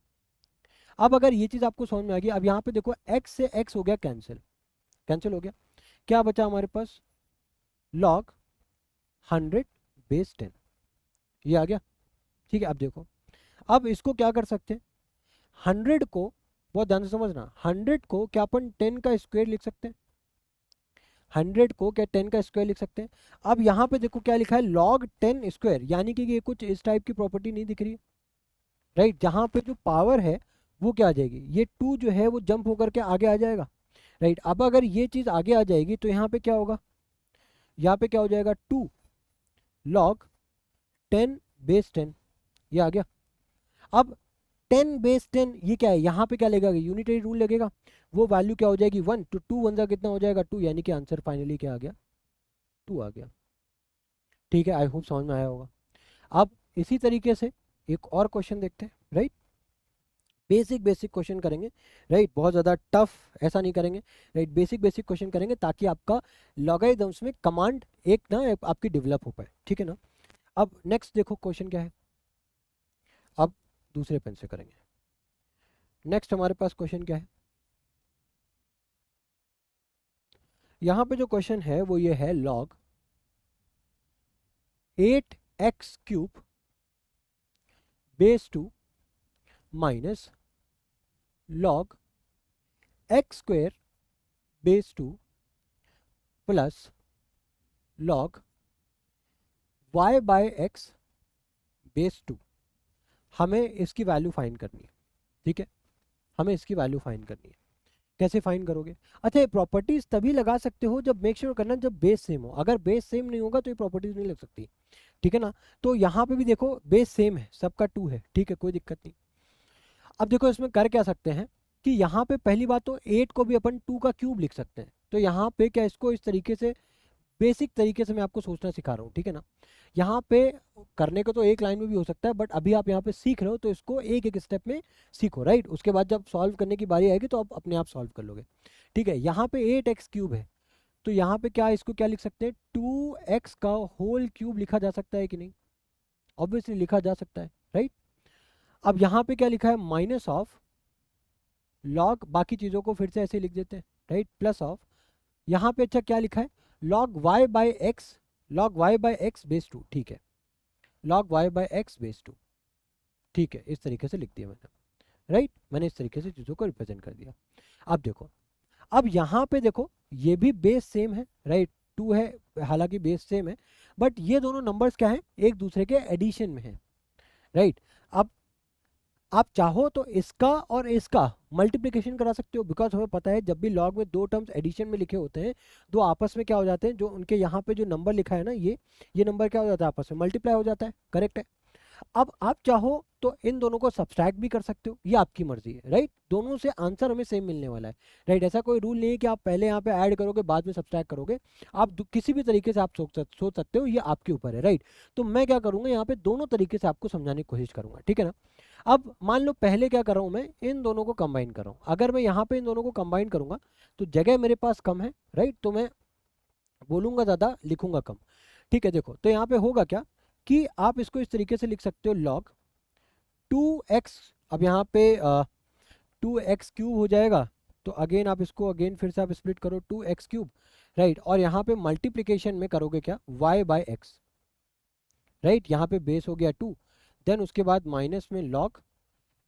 अब अगर ये चीज आपको समझ में आ गई, अब यहाँ पे देखो x से x हो गया कैंसिल, कैंसिल हो गया, क्या बचा हमारे पास, log 100 बेस 10, ये आ गया, ठीक है। अब देखो, अब इसको क्या कर सकते हैं, 100 को, बहुत ध्यान से समझना, 100 को क्या अपन 10 का स्क्वायर लिख सकते हैं, 100 को क्या 10 का स्क्वायर लिख सकते हैं। अब यहाँ पे देखो क्या लिखा है, log 10 स्क्वायर, यानी कि ये कुछ इस टाइप की प्रॉपर्टी नहीं दिख रही है, राइट। जहाँ पे जो पावर है वो क्या आ जाएगी, ये 2 जो है वो जंप होकर के आगे आ जाएगा, राइट। अब अगर ये चीज़ आगे आ जाएगी तो यहाँ पे क्या होगा, यहाँ पे क्या हो जाएगा, 2 log 10 बेस 10, ये आ गया। अब 10 बेस 10 ये क्या है, यहाँ पे क्या लगेगा, यूनिटरी रूल लगेगा, वो वैल्यू क्या हो जाएगी 1, तो 2 1 कितना हो जाएगा 2, यानी कि आंसर फाइनली क्या आ गया, 2 आ गया, ठीक है। आई होप समझ में आया होगा। अब इसी तरीके से एक और क्वेश्चन देखते हैं, राइट, बेसिक बेसिक क्वेश्चन करेंगे, राइट, बहुत ज़्यादा टफ ऐसा नहीं करेंगे, राइट, बेसिक बेसिक क्वेश्चन करेंगे ताकि आपका लॉगरिथम्स में कमांड आपकी डेवलप हो पाए, ठीक है ना। अब नेक्स्ट देखो क्वेश्चन क्या है, अब दूसरे पेन से करेंगे। नेक्स्ट हमारे पास क्वेश्चन क्या है, यहाँ पे जो क्वेश्चन है वो ये है, log 8x cube base 2 minus log x square base 2 plus log y by x base 2। हमें इसकी वैल्यू फाइंड करनी है, ठीक है, हमें इसकी वैल्यू फाइंड करनी है। कैसे फाइंड करोगे, अच्छा ये प्रॉपर्टीज तभी लगा सकते हो जब मेक श्योर करना जब बेस सेम हो, अगर बेस सेम नहीं होगा तो ये प्रॉपर्टीज नहीं लग सकती, ठीक है ना। तो यहाँ पे भी देखो बेस सेम है, सबका 2 है, ठीक है, कोई दिक्कत नहीं। अब देखो इसमें कर क्या सकते हैं कि यहाँ पे पहली बात तो 8 को भी अपन 2 का क्यूब लिख सकते हैं, तो यहाँ पे क्या इसको इस तरीके से बेसिक तरीके से मैं आपको सोचना सिखा रहा हूँ, ठीक है ना। यहाँ पे करने को तो एक लाइन में भी हो सकता है, बट अभी आप यहाँ पे सीख रहे हो तो इसको एक एक स्टेप में सीखो, राइट। उसके बाद जब सॉल्व करने की बारी आएगी तो आप अपने आप सॉल्व कर लोगे, ठीक है। यहाँ पे 8x क्यूब है, तो यहाँ पे क्या इसको क्या लिख सकते हैं, 2x का होल क्यूब लिखा जा सकता है कि नहीं, ऑब्वियसली लिखा जा सकता है, राइट। अब यहाँ पे क्या लिखा है, माइनस ऑफ लॉग, बाकी चीज़ों को फिर से ऐसे लिख देते हैं, राइट, प्लस ऑफ, यहाँ पे अच्छा क्या लिखा है, log y by x, log y by x base 2, ठीक है, log y by x base 2, ठीक है, इस तरीके से लिख दिया मैंने, राइट, मैंने इस तरीके से चीज़ों को रिप्रेजेंट कर दिया। अब देखो, अब यहाँ पे देखो ये भी बेस सेम है, राइट, 2 है, हालांकि बेस सेम है, बट ये दोनों नंबर्स क्या है, एक दूसरे के एडिशन में है, राइट। अब आप चाहो तो इसका और इसका मल्टीप्लिकेशन करा सकते हो, बिकॉज हमें पता है जब भी लॉग में 2 टर्म्स एडिशन में लिखे होते हैं तो आपस में क्या हो जाते हैं, जो उनके यहाँ पे जो नंबर लिखा है ना, ये नंबर क्या हो जाता है, आपस में मल्टीप्लाई हो जाता है, करेक्ट है। अब आप चाहो तो इन दोनों को सब्सट्रैक्ट भी कर सकते हो, ये आपकी मर्जी है, राइट, दोनों से आंसर हमें सेम मिलने वाला है, राइट। ऐसा कोई रूल नहीं है कि आप पहले यहाँ पे ऐड करोगे बाद में सब्सट्रैक्ट करोगे, आप किसी भी तरीके से आप सोच सकते हो, ये आपके ऊपर है, राइट। तो मैं क्या करूँगा, यहाँ पे दोनों तरीके से आपको समझाने की कोशिश करूँगा, ठीक है ना। अब मान लो पहले क्या कर रहा हूँ, मैं इन दोनों को कंबाइन कर रहा हूँ, अगर मैं यहाँ पे इन दोनों को कंबाइन करूँगा तो जगह मेरे पास कम है, राइट, तो मैं बोलूँगा ज़्यादा लिखूंगा कम, ठीक है। देखो तो यहाँ पे होगा क्या कि आप इसको इस तरीके से लिख सकते हो, log 2x, अब यहाँ पे 2x क्यूब हो जाएगा, तो अगेन आप इसको अगेन फिर से आप स्प्लिट करो 2x क्यूब, राइट, और यहाँ पे मल्टीप्लिकेशन में करोगे क्या, y बाय एक्स, राइट, यहाँ पे बेस हो गया 2, देन उसके बाद माइनस में log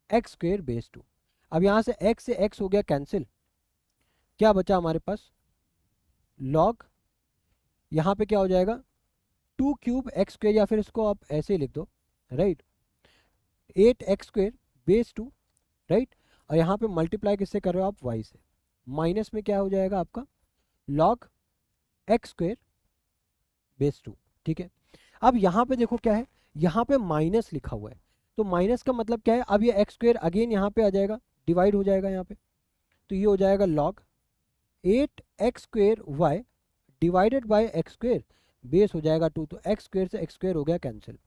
x स्क्वेयर बेस 2। अब यहाँ से x हो गया कैंसिल, क्या बचा हमारे पास, log, यहाँ पे क्या हो जाएगा 2 क्यूब एक्स स्क्वेयर, या फिर इसको आप ऐसे ही लिख दो, right, 8x square base 2, right, और यहाँ पे मल्टीप्लाई किससे कर रहे हो आप, y से, माइनस में क्या हो जाएगा आपका log x स्क्वेयर बेस 2, ठीक है। अब यहाँ पे देखो क्या है, यहाँ पे माइनस लिखा हुआ है, तो माइनस का मतलब क्या है, अब ये एक्स स्क्वेयर अगेन यहाँ पे आ जाएगा, डिवाइड हो जाएगा यहाँ पे, तो ये हो जाएगा log 8x square y divided by x square base हो जाएगा 2, तो एक्स स्क्वायर से एक्स स्क्वायर हो गया कैंसिल,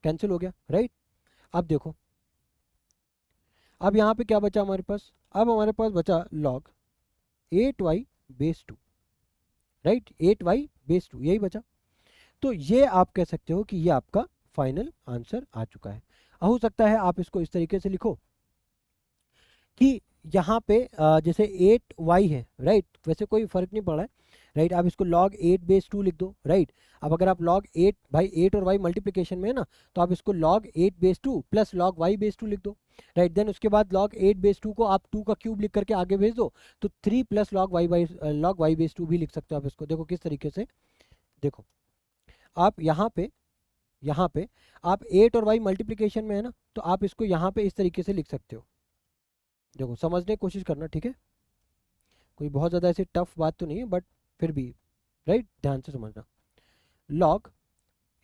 कैंसिल हो गया, राइट। अब देखो, अब यहाँ पे क्या बचा हमारे पास, अब हमारे पास बचा log 8y base 2, right, 8y base 2 यही बचा। तो ये आप कह सकते हो कि ये आपका फाइनल आंसर आ चुका है। हो सकता है आप इसको इस तरीके से लिखो कि यहाँ पे जैसे 8y है, राइट, वैसे कोई फर्क नहीं पड़ा है, राइट। आप इसको log 8 बेस 2 लिख दो, राइट। अब अगर आप log 8 भाई 8 और y मल्टीप्लिकेशन में है ना, तो आप इसको log 8 base 2 plus log y base 2 लिख दो, राइट। देन उसके बाद log 8 बेस 2 को आप 2 का क्यूब लिख करके आगे भेज दो, तो 3 प्लस log y बेस 2 भी लिख सकते हो आप इसको। देखो किस तरीके से, देखो आप यहाँ पे आप 8 और y मल्टीप्लिकेशन में है ना, तो आप इसको यहाँ पे इस तरीके से लिख सकते हो। देखो समझने की कोशिश करना, ठीक है, कोई बहुत ज़्यादा ऐसी टफ बात तो नहीं है, बट फिर भी, राइट, ध्यान से समझना। log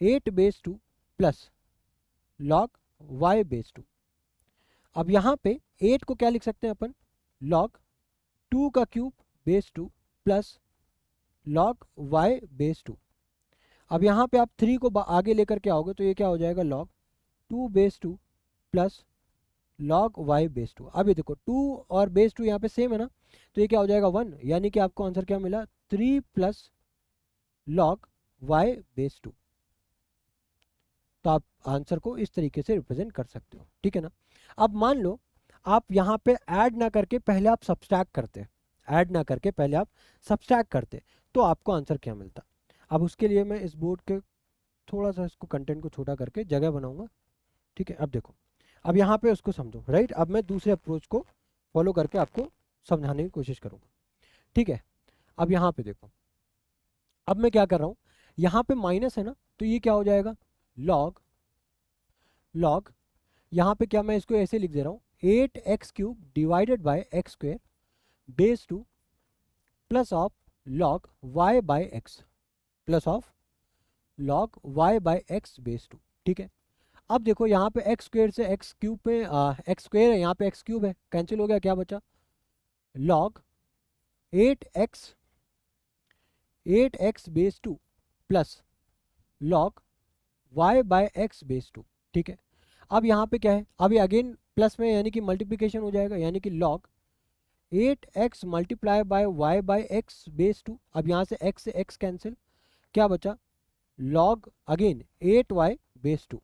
8 base 2 plus log y base 2। अब यहाँ पे 8 को क्या लिख सकते हैं अपन, log 2 का cube base 2 plus log y base 2। अब यहाँ पे आप 3 को आगे लेकर के आओगे तो ये क्या हो जाएगा, log 2 base 2 plus log y base 2। अब ये देखो 2 और बेस 2 यहाँ पे सेम है ना, तो ये क्या हो जाएगा 1, यानी कि आपको आंसर क्या मिला, 3 प्लस log y बेस 2। तो आप आंसर को इस तरीके से रिप्रेजेंट कर सकते हो, ठीक है ना। अब मान लो आप यहाँ पे ऐड ना करके पहले आप सब्सट्रैक्ट करते, ऐड ना करके पहले आप सब्सट्रैक्ट करते, तो आपको आंसर क्या मिलता। अब उसके लिए मैं इस बोर्ड के थोड़ा सा इसको कंटेंट को छोटा करके जगह बनाऊंगा, ठीक है। अब देखो, अब यहाँ पे उसको समझो, राइट। अब मैं दूसरे अप्रोच को फॉलो करके आपको समझाने की कोशिश करूँगा, ठीक है। अब यहाँ पे देखो, अब मैं क्या कर रहा हूँ, यहाँ पे माइनस है ना, तो ये क्या हो जाएगा, लॉग यहाँ पे क्या मैं इसको ऐसे लिख दे रहा हूँ, 8x cube divided by X square base 2 plus of log y by X, plus of log y by X base 2, ठीक है। अब देखो यहाँ पे एक्स स्क्वायर से एक्स क्यूब पे एक्स स्क्वायर है, यहाँ पे एक्स क्यूब है, कैंसिल हो गया, क्या बचा, log 8x base 2 plus log y by X base 2, ठीक है। अब यहाँ पे क्या है, अभी अगेन प्लस में, यानी कि मल्टीप्लिकेशन हो जाएगा, यानी कि log 8x multiply by y by X base 2। अब यहाँ से x से x कैंसिल, क्या बचा, log अगेन 8y बेस 2।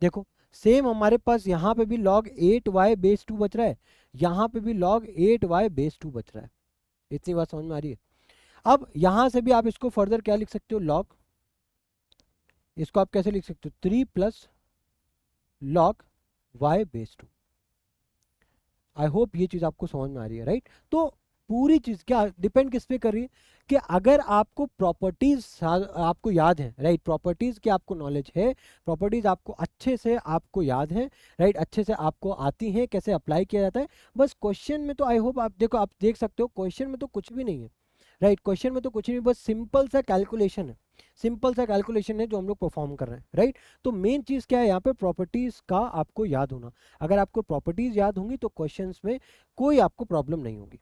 देखो सेम हमारे पास यहाँ पे भी log 8y बेस 2 बच रहा है, यहाँ पे भी log 8y बेस 2 बच रहा है। इतनी बात समझ में आ रही है। अब यहाँ से भी आप इसको फर्दर क्या लिख सकते हो, log, इसको आप कैसे लिख सकते हो, 3 plus log y base 2। I hope ये चीज़ आपको समझ में आ रही है, राइट। तो पूरी चीज़ क्या डिपेंड किस पे कर रही है, कि अगर आपको प्रॉपर्टीज आपको याद है, राइट, प्रॉपर्टीज की आपको नॉलेज है, प्रॉपर्टीज आपको अच्छे से आपको याद है, राइट, अच्छे से आपको आती हैं, कैसे अप्लाई किया जाता है। बस क्वेश्चन में तो आई होप आप देखो, आप देख सकते हो क्वेश्चन में तो कुछ भी नहीं है, राइट, क्वेश्चन में तो कुछ नहीं, बस सिंपल सा कैलकुलेशन है, सिंपल सा कैलकुलेशन है जो हम लोग परफॉर्म कर रहे हैं, राइट। तो मेन चीज़ क्या है यहाँ पे, प्रॉपर्टीज का आपको याद होना। अगर आपको प्रॉपर्टीज याद होंगी तो क्वेश्चंस में कोई आपको प्रॉब्लम नहीं होगी,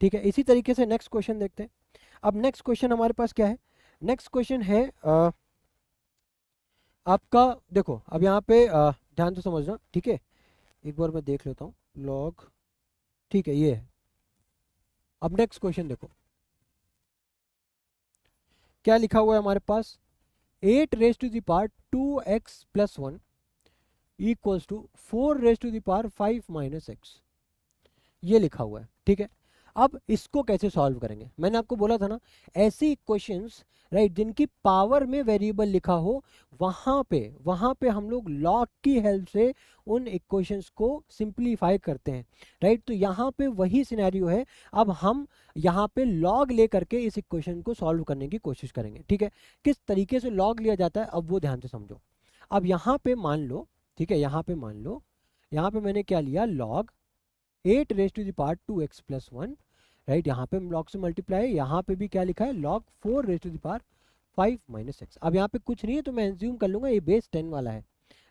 ठीक है। इसी तरीके से नेक्स्ट क्वेश्चन देखते हैं। अब नेक्स्ट क्वेश्चन हमारे पास क्या है, नेक्स्ट क्वेश्चन है आपका, देखो अब यहाँ पे ध्यान से समझना, ठीक है, एक बार मैं देख लेता हूँ लॉग, ठीक है, ये है। अब नेक्स्ट क्वेश्चन देखो क्या लिखा हुआ है हमारे पास, 8 raise to the power 2x plus 1 equals to 4 raise to the power 5 minus X, ये लिखा हुआ है, ठीक है। अब इसको कैसे सॉल्व करेंगे, मैंने आपको बोला था ना, ऐसी इक्वेशंस, राइट, जिनकी पावर में वेरिएबल लिखा हो, वहाँ पे हम लोग लॉग की हेल्प से उन इक्वेशंस को सिंप्लीफाई करते हैं, राइट। तो यहाँ पे वही सिनेरियो है। अब हम यहाँ पे लॉग ले करके इस इक्वेशन को सॉल्व करने की कोशिश करेंगे, ठीक है। किस तरीके से लॉग लिया जाता है अब वो ध्यान से समझो। अब यहाँ पे मान लो, ठीक है, यहाँ पे मान लो, यहाँ पे मैंने क्या लिया, log 8 raise to the power 2x plus 1, right, यहाँ पे लॉग से मल्टीप्लाई, यहाँ पे भी क्या लिखा है, log 4 raise to the power 5 minus X. अब यहाँ पे कुछ नहीं है तो मैं एज्यूम कर लूंगा ये बेस 10 वाला है,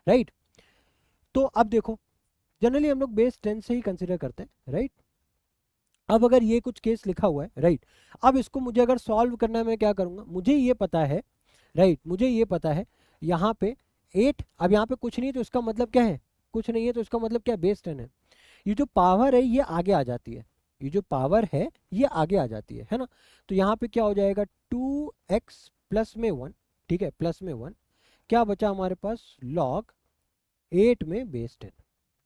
राइट। तो अब देखो जनरली हम लोग बेस 10 से ही कंसिडर करते हैं, राइट। अब अगर ये कुछ केस लिखा हुआ है, राइट, अब इसको मुझे अगर सॉल्व करना है, मैं क्या करूँगा, मुझे ये पता है राइट, मुझे ये पता है यहाँ पे 8, अब यहाँ पे कुछ नहीं तो इसका मतलब क्या है, कुछ नहीं है तो इसका मतलब क्या, बेस 10 है। ये जो पावर है ये आगे आ जाती है, ये जो पावर है ये आगे आ जाती है ना। तो यहाँ पे क्या हो जाएगा 2x प्लस में 1, ठीक है, प्लस में 1, क्या बचा हमारे पास लॉग 8 में बेस 10,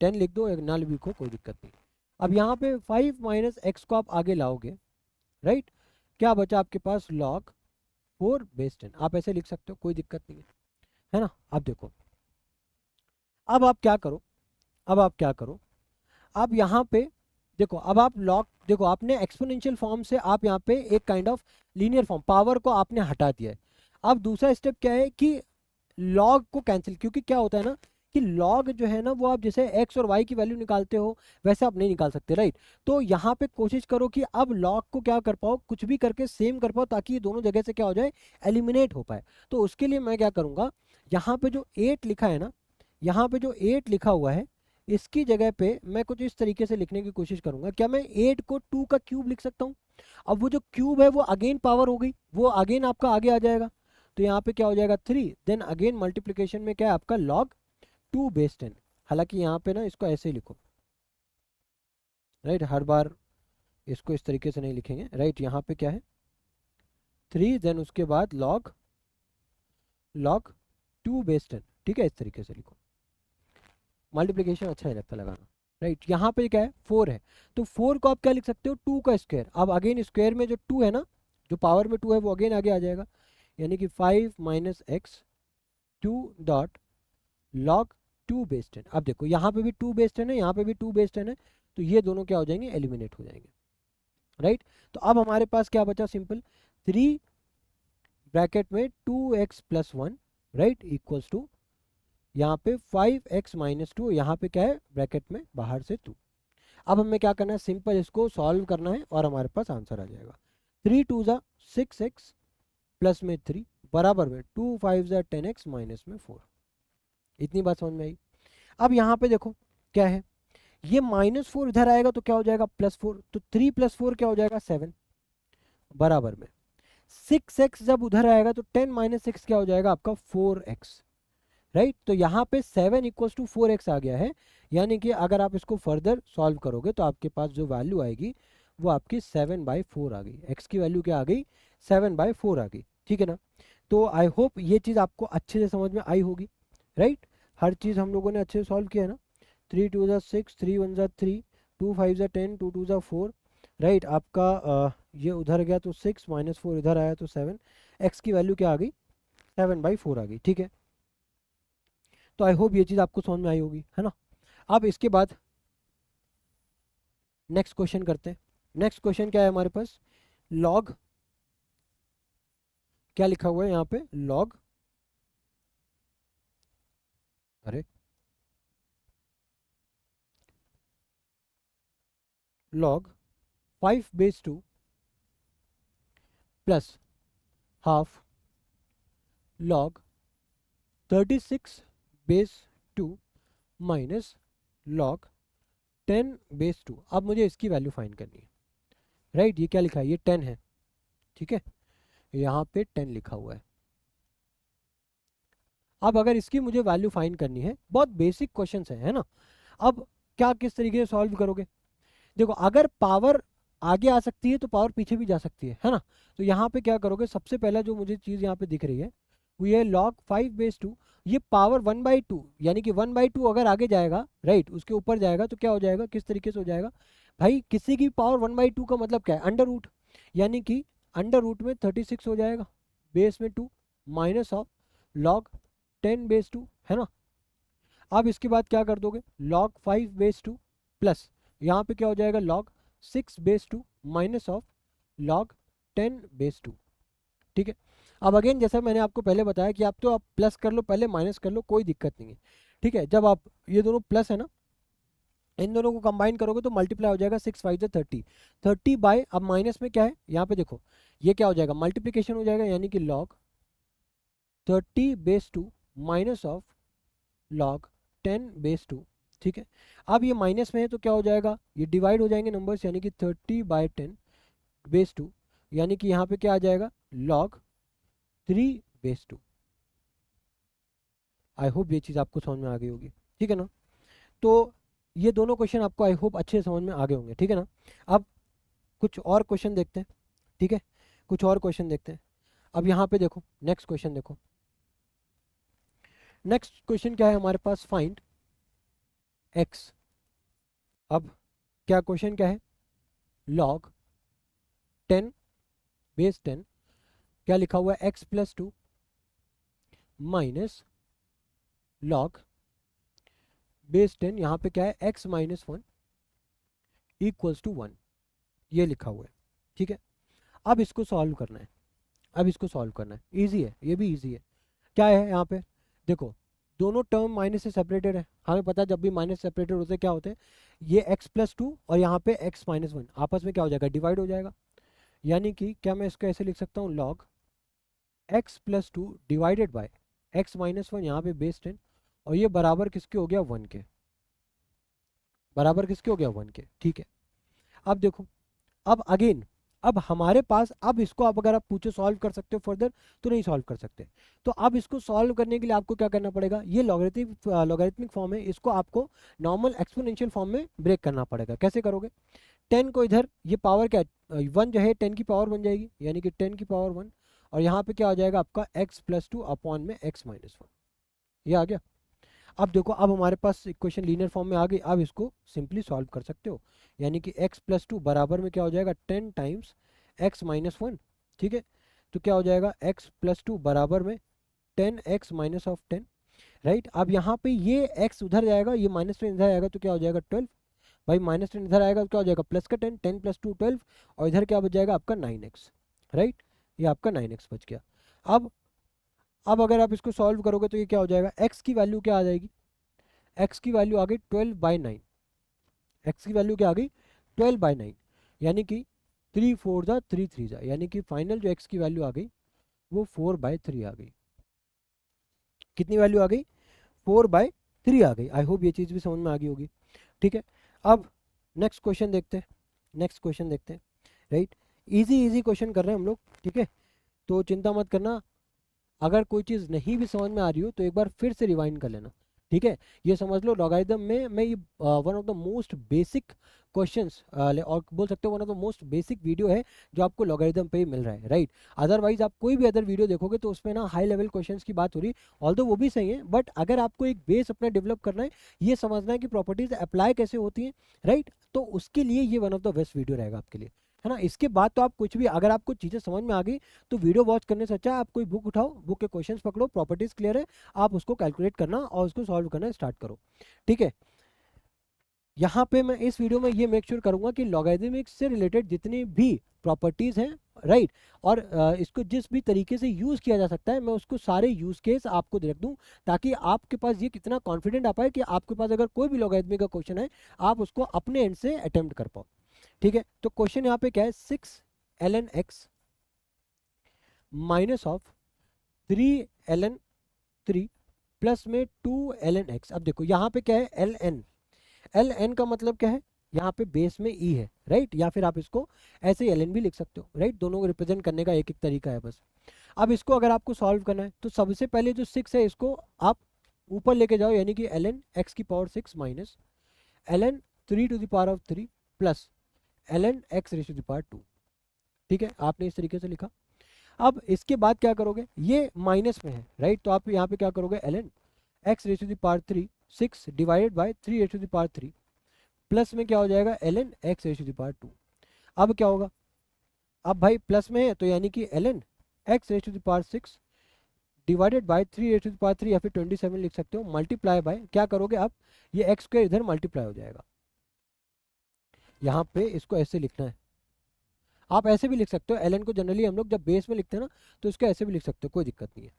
10 लिख दो, एक ना लिखो कोई दिक्कत नहीं। अब यहाँ पे 5 माइनस एक्स को आप आगे लाओगे, राइट, क्या बचा आपके पास लॉग 4 बेस 10, आप ऐसे लिख सकते हो कोई दिक्कत नहीं है ना। अब देखो, अब आप क्या करो, अब आप क्या करो, अब यहाँ पे देखो, अब आप लॉग देखो, आपने एक्सपोनेंशियल फॉर्म से आप यहाँ पे एक kind of linear form power को आपने हटा दिया है। अब दूसरा स्टेप क्या है कि लॉग को कैंसिल, क्योंकि क्या होता है ना कि लॉग जो है ना वो आप जैसे एक्स और वाई की वैल्यू निकालते हो वैसे आप नहीं निकाल सकते, राइट। तो यहाँ पे कोशिश करो कि अब लॉग को क्या कर पाओ, कुछ भी करके सेम कर पाओ, ताकि ये दोनों जगह से क्या हो जाए, एलिमिनेट हो पाए। तो उसके लिए मैं क्या करूँगा, यहाँ पे जो 8 लिखा है ना, यहाँ पे जो 8 लिखा हुआ है इसकी जगह पे मैं कुछ इस तरीके से लिखने की कोशिश करूंगा। क्या मैं 8 को 2 का क्यूब लिख सकता हूँ? अब वो जो क्यूब है वो अगेन पावर हो गई, वो अगेन आपका आगे आ जाएगा। तो यहाँ पे क्या हो जाएगा 3, देन अगेन मल्टीप्लीकेशन में क्या है आपका लॉग 2 बेस 10। हालांकि यहाँ पे ना इसको ऐसे ही लिखो, राइट, हर बार इसको इस तरीके से नहीं लिखेंगे, राइट। यहाँ पे क्या है 3, देन उसके बाद लॉग 2 बेस 10, ठीक है, इस तरीके से लिखो। मल्टीप्लिकेशन अच्छा नहीं लगता लगाना, राइट। यहाँ पे क्या है 4 है, तो 4 को आप क्या लिख सकते हो 2 का स्क्वायर। अब अगेन स्क्वायर में जो 2 है ना, जो पावर में 2 है वो अगेन आगे आ जाएगा, यानी कि 5 minus x 2 dot log 2 base 10। अब देखो यहाँ पे भी 2 बेस 10 है, यहाँ पे भी 2 बेस 10 है, तो ये दोनों क्या हो जाएंगे, एलिमिनेट हो जाएंगे, राइट। तो अब हमारे पास क्या बचा, सिंपल 3 ब्रैकेट में 2x plus 1, right, equals to यहाँ पे 5x माइनस 2, यहाँ पे क्या है ब्रैकेट में बाहर से 2। अब हमें क्या करना है, सिंपल इसको सॉल्व करना है और हमारे पास आंसर आ जाएगा। 3 2 ज़ा 6x प्लस में 3 बराबर में 2 5 ज़ा 10x माइनस में 4। इतनी बात समझ में आई। अब यहाँ पे देखो क्या है, ये -4 इधर आएगा तो क्या हो जाएगा +4, तो 3 + 4 क्या हो जाएगा 7 बराबर में 6x जब उधर आएगा तो 10 - 6 क्या हो जाएगा आपका 4x, राइट। तो यहाँ पे 7 = 4x आ गया है, यानी कि अगर आप इसको फर्दर सॉल्व करोगे तो आपके पास जो वैल्यू आएगी वो आपकी 7/4 आ गई। x की वैल्यू क्या आ गई 7/4 आ गई, ठीक है ना। तो आई होप ये चीज़ आपको अच्छे से समझ में आई होगी, राइट। हर चीज़ हम लोगों ने अच्छे से सॉल्व किया है ना। 3 2 ज़ा 6, 3 1 ज़ा 3, 2 5 ज़ा 10, 2 2 ज़ा 4, राइट। आपका ये उधर गया तो 6 -4 इधर आया तो 7, x की वैल्यू क्या आ गई 7/4 आ गई, ठीक है। तो आई होप ये चीज़ आपको समझ में आई होगी, है ना। अब इसके बाद नेक्स्ट क्वेश्चन करते हैं। नेक्स्ट क्वेश्चन क्या है हमारे पास, लॉग, क्या लिखा हुआ है यहाँ पे, लॉग, अरे log 5/2 plus half log 36/2 minus log 10/2। अब मुझे इसकी वैल्यू फाइंड करनी है, राइट। ये क्या लिखा है, ये 10 है, ठीक है, यहाँ पे 10 लिखा हुआ है। अब अगर इसकी मुझे वैल्यू फाइंड करनी है, बहुत बेसिक क्वेश्चन है ना। अब क्या किस तरीके से सॉल्व करोगे, देखो अगर पावर आगे आ सकती है तो पावर पीछे भी जा सकती है ना। तो यहाँ पे क्या करोगे, सबसे पहला जो मुझे चीज़ यहाँ पे दिख रही है वो ये log 5/2, ये पावर 1/2, यानी कि 1/2 अगर आगे जाएगा, राइट, उसके ऊपर जाएगा तो क्या हो जाएगा, किस तरीके से हो जाएगा भाई, किसी की पावर 1/2 का मतलब क्या है √, यानी कि √, में 36 हो जाएगा, बेस में 2 माइनस ऑफ log 10/2, है ना। अब इसके बाद क्या कर दोगे, log 5/2 प्लस यहाँ पे क्या हो जाएगा log 6/2 माइनस ऑफ log 10/2, ठीक है। अब अगेन जैसा मैंने आपको पहले बताया कि आप तो आप प्लस कर लो पहले माइनस कर लो, कोई दिक्कत नहीं है, ठीक है। जब आप ये दोनों प्लस है ना, इन दोनों को कंबाइन करोगे तो मल्टीप्लाई हो जाएगा 6 5 30, 30 बाय, अब माइनस में क्या है यहाँ पे देखो, ये क्या हो जाएगा मल्टीप्लीकेशन हो जाएगा, यानी कि log 30/2 माइनस ऑफ log 10/2, ठीक है। अब ये माइनस में है तो क्या हो जाएगा, ये डिवाइड हो जाएंगे नंबर्स, यानी कि 30/10/2, यानी कि यहाँ पे क्या आ जाएगा log 3 बेस 2। आई होप ये चीज़ आपको समझ में आ गई होगी, ठीक है ना। तो ये दोनों क्वेश्चन आपको आई होप अच्छे समझ में आ गए होंगे, ठीक है ना। अब कुछ और क्वेश्चन देखते हैं, ठीक है, कुछ और क्वेश्चन देखते हैं। अब यहाँ पे देखो नेक्स्ट क्वेश्चन देखो, नेक्स्ट क्वेश्चन क्या है हमारे पास, फाइंड एक्स। अब क्या क्वेश्चन क्या है, लॉग 10 बेस 10, क्या लिखा हुआ है, x plus 2 minus log base 10, यहाँ पे क्या है, एक्स माइनस 1 इक्वल्स टू 1, ये लिखा हुआ है, ठीक है। अब इसको सॉल्व करना है, अब इसको सॉल्व करना है, इजी है, ये भी इजी है। क्या है यहाँ पे, देखो दोनों टर्म माइनस से सेपरेटेड है, हमें पता है जब भी माइनस सेपरेटेड होते हैं क्या होते हैं, ये x प्लस 2 और यहाँ पे x माइनस 1 आपस में क्या हो जाएगा, डिवाइड हो जाएगा। यानी कि क्या मैं इसको ऐसे लिख सकता हूँ, log x plus 2 divided by x minus 1, यहाँ पे बेस 10, और ये बराबर किसके हो गया, 1 के, बराबर किसके हो गया, 1 के, ठीक है। अब देखो, अब अगेन, अब हमारे पास, अब इसको आप अगर आप पूछो सॉल्व कर सकते हो फर्दर, तो नहीं सॉल्व कर सकते। तो अब इसको सॉल्व करने के लिए आपको क्या करना पड़ेगा, ये लॉगरिथमिक फॉर्म है, इसको आपको नॉर्मल एक्सपोनेंशियल फॉर्म में ब्रेक करना पड़ेगा। कैसे करोगे, 10 को इधर, ये पावर क्या, 1 जो है 10 की पावर बन जाएगी, यानी कि 10 की पावर 1, और यहाँ पे क्या हो जाएगा आपका x प्लस 2 अपॉन में x माइनस 1, ये आ गया। अब देखो, अब हमारे पास इक्वेशन लीनियर फॉर्म में आ गई, अब इसको सिंपली सॉल्व कर सकते हो, यानी कि x प्लस 2 बराबर में क्या हो जाएगा, 10 टाइम्स x माइनस 1, ठीक है। तो क्या हो जाएगा, x प्लस 2 बराबर में 10x माइनस ऑफ 10, राइट। अब यहाँ पे ये x उधर जाएगा, ये माइनस 10 इधर आएगा, तो क्या हो जाएगा 12, भाई माइनस 10 इधर आएगा तो क्या हो जाएगा, प्लस का 10, 10 प्लस 2 12, और इधर क्या बच जाएगा आपका 9x, राइट, ये आपका 9x बच गया। अब अगर आप इसको सॉल्व करोगे तो ये क्या हो जाएगा, x की वैल्यू क्या आ जाएगी, x की वैल्यू आ गई 12/9, x की वैल्यू क्या आ गई, 12/9, यानी कि 3 4 जा 3 3 जा, यानी कि फाइनल जो x की वैल्यू आ गई वो 4/3 आ गई। कितनी वैल्यू आ गई, 4/3 आ गई। आई होप ये चीज़ भी समझ में आ गई होगी, ठीक है। अब नेक्स्ट क्वेश्चन देखते हैं, नेक्स्ट क्वेश्चन देखते हैं, राइट। इजी इजी क्वेश्चन कर रहे हैं हम लोग, ठीक है, तो चिंता मत करना। अगर कोई चीज़ नहीं भी समझ में आ रही हो तो एक बार फिर से रिवाइंड कर लेना, ठीक है। ये समझ लो लॉगरिथम में मैं ये one of the most basic questions, और बोल सकते हो one of the most basic video है जो आपको लॉगरिथम पे ही मिल रहा है, राइट। अदरवाइज आप कोई भी अदर वीडियो देखोगे तो उसमें ना हाई लेवल क्वेश्चंस की बात हो रही, ऑल्दो वो भी सही है, बट अगर आपको एक बेस अपना डेवलप करना है, ये समझना है कि प्रॉपर्टीज अप्लाई कैसे होती हैं, राइट, तो उसके लिए ये one of the best video रहेगा आपके लिए, है ना। इसके बाद तो आप कुछ भी, अगर आपको चीज़ें समझ में आ गई तो वीडियो वॉच करने से अच्छा है आप कोई बुक उठाओ, बुक के क्वेश्चंस पकड़ो, प्रॉपर्टीज क्लियर है, आप उसको कैलकुलेट करना और उसको सॉल्व करना स्टार्ट करो, ठीक है। यहाँ पे मैं इस वीडियो में ये मेक श्योर करूंगा कि लॉगरिथमिक्स से रिलेटेड जितनी भी प्रॉपर्टीज हैं, राइट, और इसको जिस भी तरीके से यूज किया जा सकता है मैं उसको सारे यूज केस आपको रख दूं, ताकि आपके पास ये कितना कॉन्फिडेंट आ पाए कि आपके पास अगर कोई भी लॉगरिथमिक का क्वेश्चन है आप उसको अपने एंड से अटेम्प्ट कर पाओ, ठीक है। तो क्वेश्चन यहाँ पे क्या है, 6 ln x minus of 3 ln 3 plus में 2 ln x। अब देखो यहाँ पे क्या है, ln का मतलब क्या है, यहाँ पे बेस में e है, राइट, या फिर आप इसको ऐसे ही ln भी लिख सकते हो, राइट, दोनों को रिप्रेजेंट करने का एक एक तरीका है बस। अब इसको अगर आपको सॉल्व करना है तो सबसे पहले जो 6 है इसको आप ऊपर लेके जाओ, यानी कि ln x की power 6 minus ln 3 to the power of 3 plus ln x raise to the power 2, ठीक है, आपने इस तरीके से लिखा। अब इसके बाद क्या करोगे, ये माइनस में है, राइट, तो आप यहाँ पे क्या करोगे, ln x raise to the power 3 6 divided by 3 raise to the power 3 plus में क्या हो जाएगा, ln x raise to the power 2। अब क्या होगा, अब भाई प्लस में है तो यानी कि ln x raise to the power 6 divided by 3 raise to the power 3 या फिर 27 लिख सकते हो, मल्टीप्लाई बाय क्या करोगे आप, ये x स्क्वायर इधर मल्टीप्लाई हो जाएगा, यहाँ पे इसको ऐसे लिखना है। आप ऐसे भी लिख सकते हो, ln को जनरली हम लोग जब बेस में लिखते हैं ना तो इसको ऐसे भी लिख सकते हो, कोई दिक्कत नहीं है,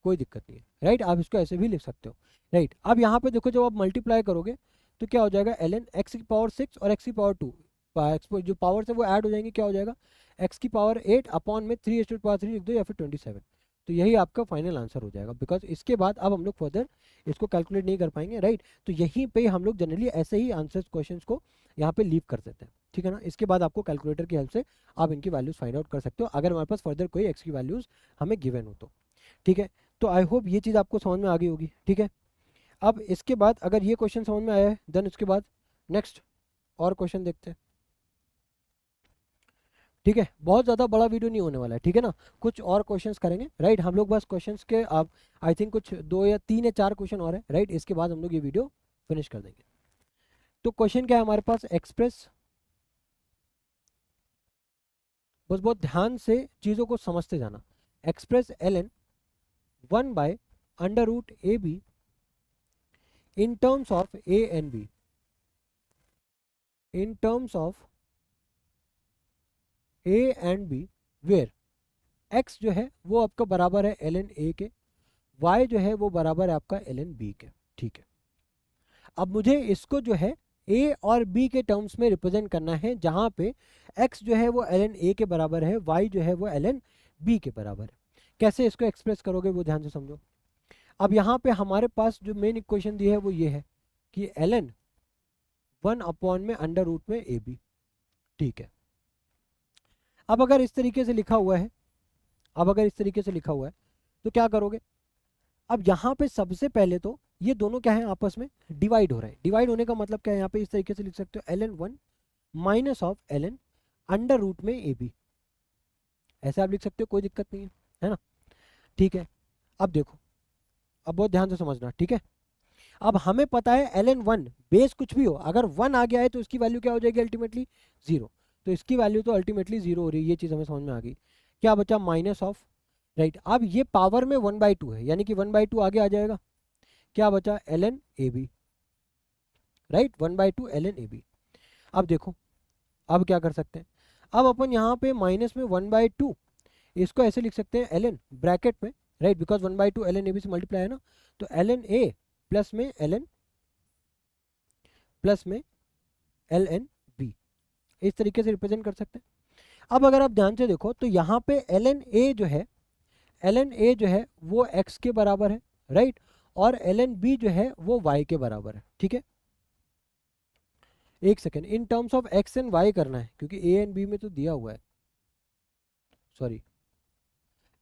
कोई दिक्कत नहीं है, राइट, आप इसको ऐसे भी लिख सकते हो, राइट। अब यहाँ पे देखो जब आप मल्टीप्लाई करोगे तो क्या हो जाएगा, ln x की पावर 6 और x की पावर 2 जो पावर है वो ऐड हो जाएंगे, क्या हो जाएगा, x की पावर 8 अपॉन में 3 की पावर 3 लिख दो या फिर 27, तो यही आपका फाइनल आंसर हो जाएगा। बिकॉज इसके बाद अब हम लोग फर्दर इसको कैलकुलेट नहीं कर पाएंगे, राइट, तो यहीं पे हम लोग जनरली ऐसे ही आंसर क्वेश्चन को यहाँ पे लीव कर देते हैं, ठीक है ना। इसके बाद आपको कैलकुलेटर की हेल्प से आप इनकी वैल्यूज फाइंड आउट कर सकते हो अगर हमारे पास फर्दर कोई एक्स की वैल्यूज हमें गिवन हो तो, ठीक है, तो आई होप ये चीज़ आपको समझ में आ गई होगी। ठीक है, अब इसके बाद अगर ये क्वेश्चन समझ में आया है देन उसके बाद नेक्स्ट और क्वेश्चन देखते हैं। ठीक है, बहुत ज़्यादा बड़ा वीडियो नहीं होने वाला है, ठीक है ना, कुछ और क्वेश्चंस करेंगे, राइट। हम लोग बस क्वेश्चंस के आप आई थिंक कुछ 2 या 3 या 4 क्वेश्चन और है, राइट। इसके बाद हम लोग ये वीडियो फिनिश कर देंगे। तो क्वेश्चन क्या है हमारे पास, एक्सप्रेस, बस बहुत ध्यान से चीज़ों को समझते जाना। Express ln 1/√AB in terms of a and b, in terms of a and b where x जो है वो आपका बराबर है ln a के, y जो है वो बराबर है आपका ln b के। ठीक है, अब मुझे इसको जो है a और b के टर्म्स में रिप्रेजेंट करना है, जहाँ पे x जो है वो ln a के बराबर है, y जो है वो ln b के बराबर है। कैसे इसको एक्सप्रेस करोगे वो ध्यान से समझो। अब यहाँ पे हमारे पास जो मेन इक्वेशन दी है वो ये है कि ln 1 में अंडर रूट में ए बी। ठीक है, अब अगर इस तरीके से लिखा हुआ है, तो क्या करोगे। अब यहाँ पे सबसे पहले तो ये दोनों क्या है, आपस में डिवाइड हो रहे हैं। डिवाइड होने का मतलब क्या है, यहाँ पे इस तरीके से लिख सकते हो ln 1 minus of ln under root में ए बी, ऐसे आप लिख सकते हो, कोई दिक्कत नहीं है ना। ठीक है, अब देखो, अब बहुत ध्यान से समझना। ठीक है, अब हमें पता है ln 1 बेस कुछ भी हो, अगर 1 आ गया है तो इसकी वैल्यू क्या हो जाएगी, अल्टीमेटली 0। तो इसकी वैल्यू तो अल्टीमेटली 0 हो रही है, ये चीज़ हमें समझ में आ गई। क्या बचा, माइनस ऑफ, राइट। अब ये पावर में 1/2 है, यानी कि 1/2 आगे आ जाएगा। क्या बचा, ln A B, right, 1/2 ln A B. अब देखो, अब क्या कर सकते हैं, अब अपन यहाँ पे माइनस में 1/2 इसको ऐसे लिख सकते हैं ln ब्रैकेट में, right, because 1/2 ln A B से मल्टीप्लाई है ना, तो ln ए प्लस में ln ln b, इस तरीके से रिप्रेजेंट कर सकते हैं। अब अगर आप ध्यान से देखो तो यहाँ पे ln a जो है वो x के बराबर है, राइट, और ln b जो है वो y के बराबर है। ठीक है, एक second, in terms of x and y करना है, क्योंकि a एंड b में तो दिया हुआ है, sorry,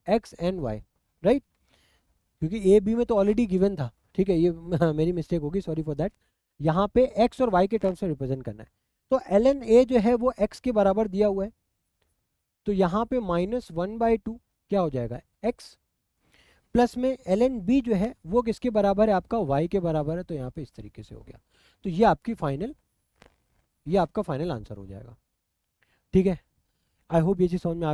x and y, right, क्योंकि a b में तो ऑलरेडी गिवन था। ठीक है, ये मेरी मिस्टेक होगी, सॉरी फॉर दैट। यहाँ पे x और y के टर्म्स में रिप्रेजेंट करना है, तो ln a जो है वो x के बराबर दिया हुआ है, तो यहाँ पे -1/2 क्या हो जाएगा, x, प्लस में ln b जो है वो किसके बराबर है, आपका y के बराबर है, तो यहाँ पे इस तरीके से हो गया। तो ये आपका फाइनल आंसर हो जाएगा। ठीक है, आई होप ये चीज़ समझ में आ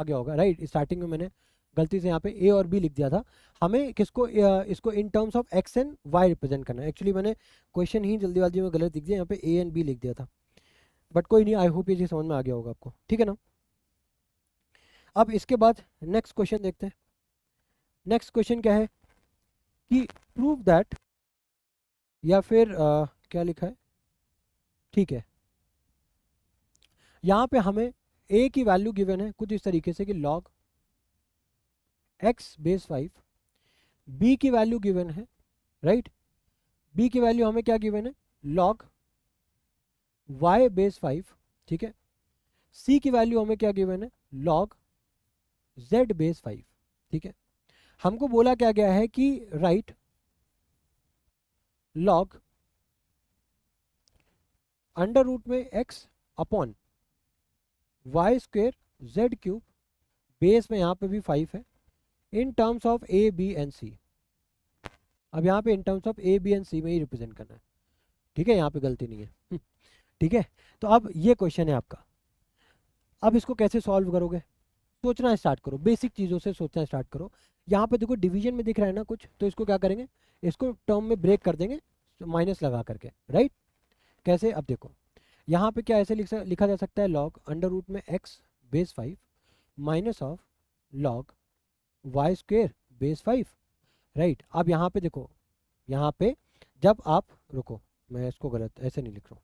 गया होगा, राइट। स्टार्टिंग में मैंने गलती से यहाँ पे ए और बी लिख दिया था, हमें किसको इसको in terms of x and y represent करना है। एक्चुअली मैंने क्वेश्चन ही जल्दीबाजी में गलत लिख दिया, यहाँ पे ए एंड बी लिख दिया था, बट कोई नहीं, आई होप ये चीज़ समझ में आ गया होगा आपको। ठीक है ना, अब इसके बाद नेक्स्ट क्वेश्चन देखते हैं। नेक्स्ट क्वेश्चन क्या है कि प्रूव दैट, या फिर क्या लिखा है, ठीक है, यहाँ पे हमें a की वैल्यू गिवन है कुछ इस तरीके से कि log x बेस 5, b की वैल्यू गिवन है, राइट, b की वैल्यू हमें क्या गिवन है, log y बेस 5, ठीक है, c की वैल्यू हमें क्या गिवन है, log z बेस 5। ठीक है, हमको बोला क्या गया है कि राइट log अंडर रूट में x upon Y square Z cube, base में यहाँ पे भी 5 है, in terms of A B and C. अब यहाँ पे in terms of A B and C में ही रिप्रेजेंट करना है। ठीक है, यहाँ पे गलती नहीं है। ठीक है, तो अब ये क्वेश्चन है आपका, अब इसको कैसे सॉल्व करोगे, सोचना स्टार्ट करो, बेसिक चीज़ों से सोचना स्टार्ट करो। यहाँ पे देखो डिवीजन में दिख रहा है ना कुछ, तो इसको क्या करेंगे, इसको टर्म में ब्रेक कर देंगे माइनस लगा करके, राइट। कैसे, अब देखो यहाँ पे क्या ऐसे लिखा जा सकता है, लॉग अंडर रूट में x base 5 minus of log y square base 5, right. अब यहाँ पे देखो, यहाँ पे जब आप, रुको मैं इसको गलत ऐसे नहीं लिख रहा हूँ,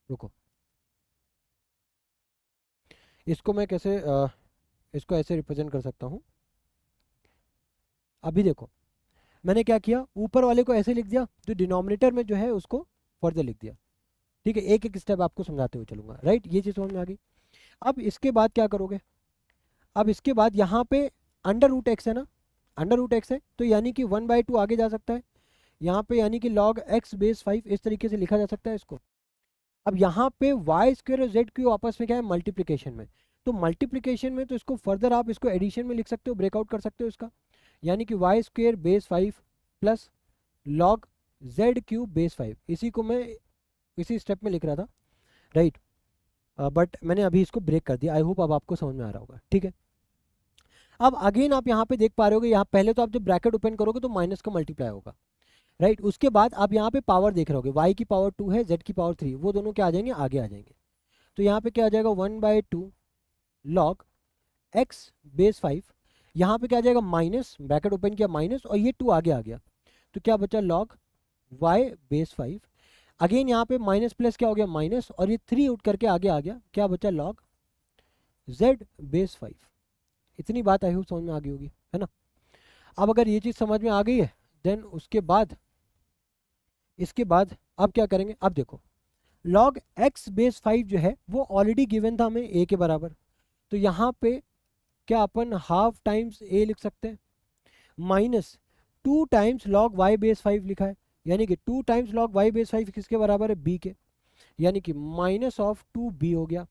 रुको, इसको मैं कैसे इसको ऐसे रिप्रेजेंट कर सकता हूँ। अभी देखो मैंने क्या किया, ऊपर वाले को ऐसे लिख दिया, जो डिनोमिनेटर में जो है उसको फर्दर लिख दिया। ठीक है, एक एक स्टेप आपको समझाते हुए चलूंगा, राइट, ये चीज़ समझ में आ गई। अब इसके बाद क्या करोगे, अब इसके बाद यहाँ पे अंडर रूट एक्स है ना, अंडर रूट एक्स है तो यानी कि 1/2 आगे जा सकता है यहाँ पे, यानी कि log x बेस 5 इस तरीके से लिखा जा सकता है इसको। अब यहाँ पे वाई स्क्वेयर और जेड क्यू आपस में क्या है, मल्टीप्लीकेशन में। तो मल्टीप्लीकेशन में तो इसको फर्दर आप इसको एडिशन में लिख सकते हो, ब्रेकआउट कर सकते हो इसका, यानी कि y square base 5 plus log z q base 5। इसी को मैं इसी स्टेप में लिख रहा था, राइट। बट मैंने अभी इसको ब्रेक कर दिया। आई होप अब आपको समझ में आ रहा होगा, ठीक है। अब अगेन आप यहाँ पे देख पा रहे हो, यहाँ पहले तो आप जब ब्रैकेट ओपन करोगे तो माइनस का मल्टीप्लाई होगा, राइट। उसके बाद आप यहाँ पे पावर देख रहे होगे, y की पावर 2 है, z की पावर 3, वो दोनों क्या आ जाएंगे, आगे आ जाएंगे। तो यहाँ पे क्या आ जाएगा 1/2 log x बेस 5, यहाँ पे क्या आ जाएगा माइनस, ब्रैकेट ओपन किया माइनस, और ये 2 आगे आ गया तो क्या बचा log y बेस 5। अगेन यहाँ पे माइनस प्लस क्या हो गया माइनस, और ये 3 उठ करके आगे आ गया, क्या बचा log z बेस 5। इतनी बात आई समझ में आ गई होगी, है ना। अब अगर ये चीज़ समझ में आ गई है देन उसके बाद इसके बाद अब क्या करेंगे, अब देखो log x बेस 5 जो है वो ऑलरेडी गिवन था हमें a के बराबर। तो यहाँ पे क्या अपन हाफ टाइम्स a लिख सकते हैं, minus 2 times log y base 5 लिखा है, यानी कि 2 टाइम्स log y बेस 5 किसके बराबर है, b के, यानी कि माइनस ऑफ 2b हो गया,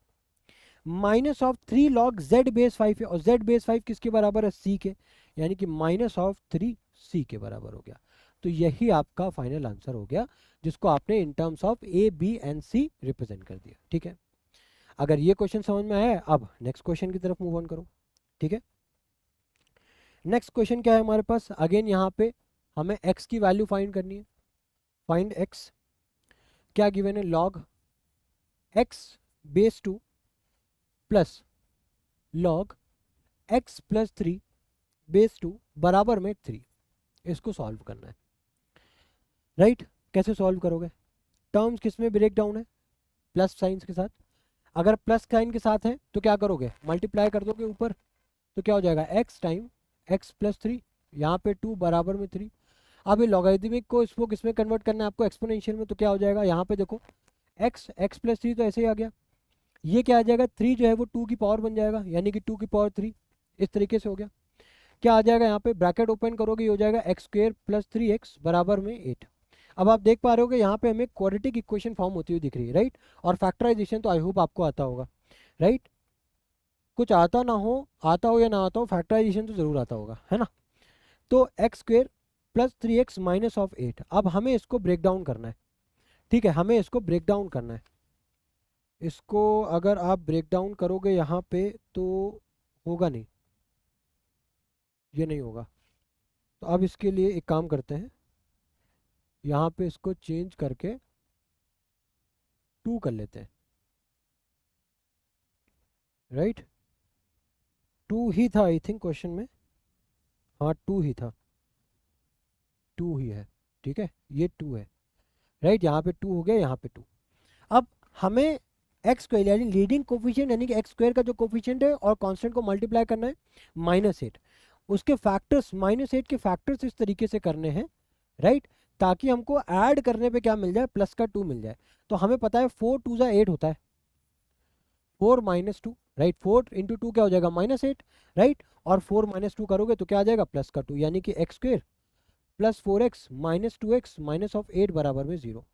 minus of 3 log z base 5 है, और z बेस 5 किसके बराबर है, c के, यानी कि माइनस ऑफ 3c के बराबर हो गया। तो यही आपका फाइनल आंसर हो गया, जिसको आपने इन terms of a b and c represent कर दिया, ठीक है। अगर ये क्वेश्चन समझ में आया, अब नेक्स्ट क्वेश्चन की तरफ मूव ऑन करो, ठीक है। नेक्स्ट क्वेश्चन क्या है हमारे पास, अगेन यहाँ पे हमें x की वैल्यू फाइंड करनी है। फाइंड x, क्या गिवन है, log x base 2 plus log x plus 3 base 2 बराबर में 3। इसको सॉल्व करना है, राइट। कैसे सॉल्व करोगे, टर्म्स किस में ब्रेक डाउन है, प्लस साइंस के साथ। अगर प्लस साइन के साथ है तो क्या करोगे, मल्टीप्लाई कर दोगे ऊपर, तो क्या हो जाएगा x टाइम x प्लस 3, यहाँ पे 2 बराबर में 3। अब ये लॉगरिथमिक को इसको किस में कन्वर्ट करना है आपको, एक्सपोनेंशियल में। तो क्या हो जाएगा, यहाँ पे देखो x प्लस 3 तो ऐसे ही आ गया, ये क्या आ जाएगा 3 जो है वो 2 की पावर बन जाएगा, यानी कि 2 की पावर 3, इस तरीके से हो गया। क्या आ जाएगा, यहाँ पे ब्रैकेट ओपन करोगे, ये हो जाएगा x स्क्वेयर प्लस 3x बराबर में 8। अब आप देख पा रहे हो कि यहाँ पे हमें क्वाड्रेटिक इक्वेशन फॉर्म होती हुई दिख रही है, राइट। और फैक्टराइजेशन तो आई होप आपको आता होगा, राइट। कुछ आता हो या ना आता हो, फैक्टराइजेशन तो जरूर आता होगा, है ना। तो x square plus 3x minus of 8, अब हमें इसको ब्रेक डाउन करना है, ठीक है। हमें इसको ब्रेक डाउन करना है, इसको अगर आप ब्रेक डाउन करोगे यहाँ पे तो होगा नहीं, ये नहीं होगा। तो अब इसके लिए एक काम करते हैं, यहाँ पे इसको चेंज करके 2 कर लेते हैं, राइट। 2 ही था आई थिंक क्वेश्चन में, हाँ 2 ही था, 2 ही है, ठीक है। ये 2 है, राइट। यहाँ पे 2 हो गया, यहाँ पे 2। अब हमें एक्स स्क्वायर यानी लीडिंग कोफिशिएंट यानी कि एक्स स्क्वायर का जो कोफिशिएंट है और कांस्टेंट को मल्टीप्लाई करना है -8, उसके फैक्टर्स -8 के फैक्टर्स इस तरीके से करने हैं, राइट, ताकि हमको ऐड करने पे क्या मिल जाए, प्लस का 2 मिल जाए। तो हमें पता है 4 2 8 होता है, 4 - 2, राइट। 4 × 2 क्या हो जाएगा -8, राइट। और 4 - 2 करोगे तो क्या आ जाएगा, प्लस का 2, यानी कि x square plus 4x minus 2x minus of 8 बराबर में 0।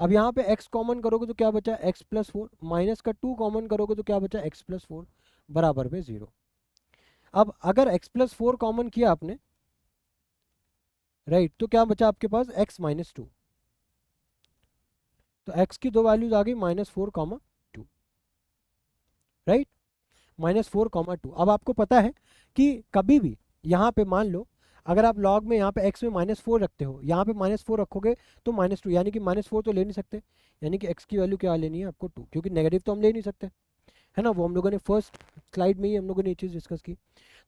अब यहाँ पे x कॉमन करोगे तो क्या बचा, x प्लस 4, माइनस का 2 कॉमन करोगे तो क्या बचा, x प्लस 4 बराबर में 0। अब अगर x प्लस 4 कॉमन किया आपने, राइट, तो क्या बचा आपके पास, x माइनस 2। तो x की दो वैल्यूज आ गई, -4, 2, राइट, -4, 2। अब आपको पता है कि कभी भी यहाँ पे मान लो अगर आप लॉग में यहाँ पे x में -4 रखते हो, यहाँ पे -4 रखोगे तो -2, यानी कि -4 तो ले नहीं सकते, यानी कि x की वैल्यू क्या लेनी है आपको, 2, क्योंकि नेगेटिव तो हम ले नहीं सकते, है ना। वो हम लोगों ने फर्स्ट स्लाइड में ही हम लोगों ने ये चीज़ डिस्कस की।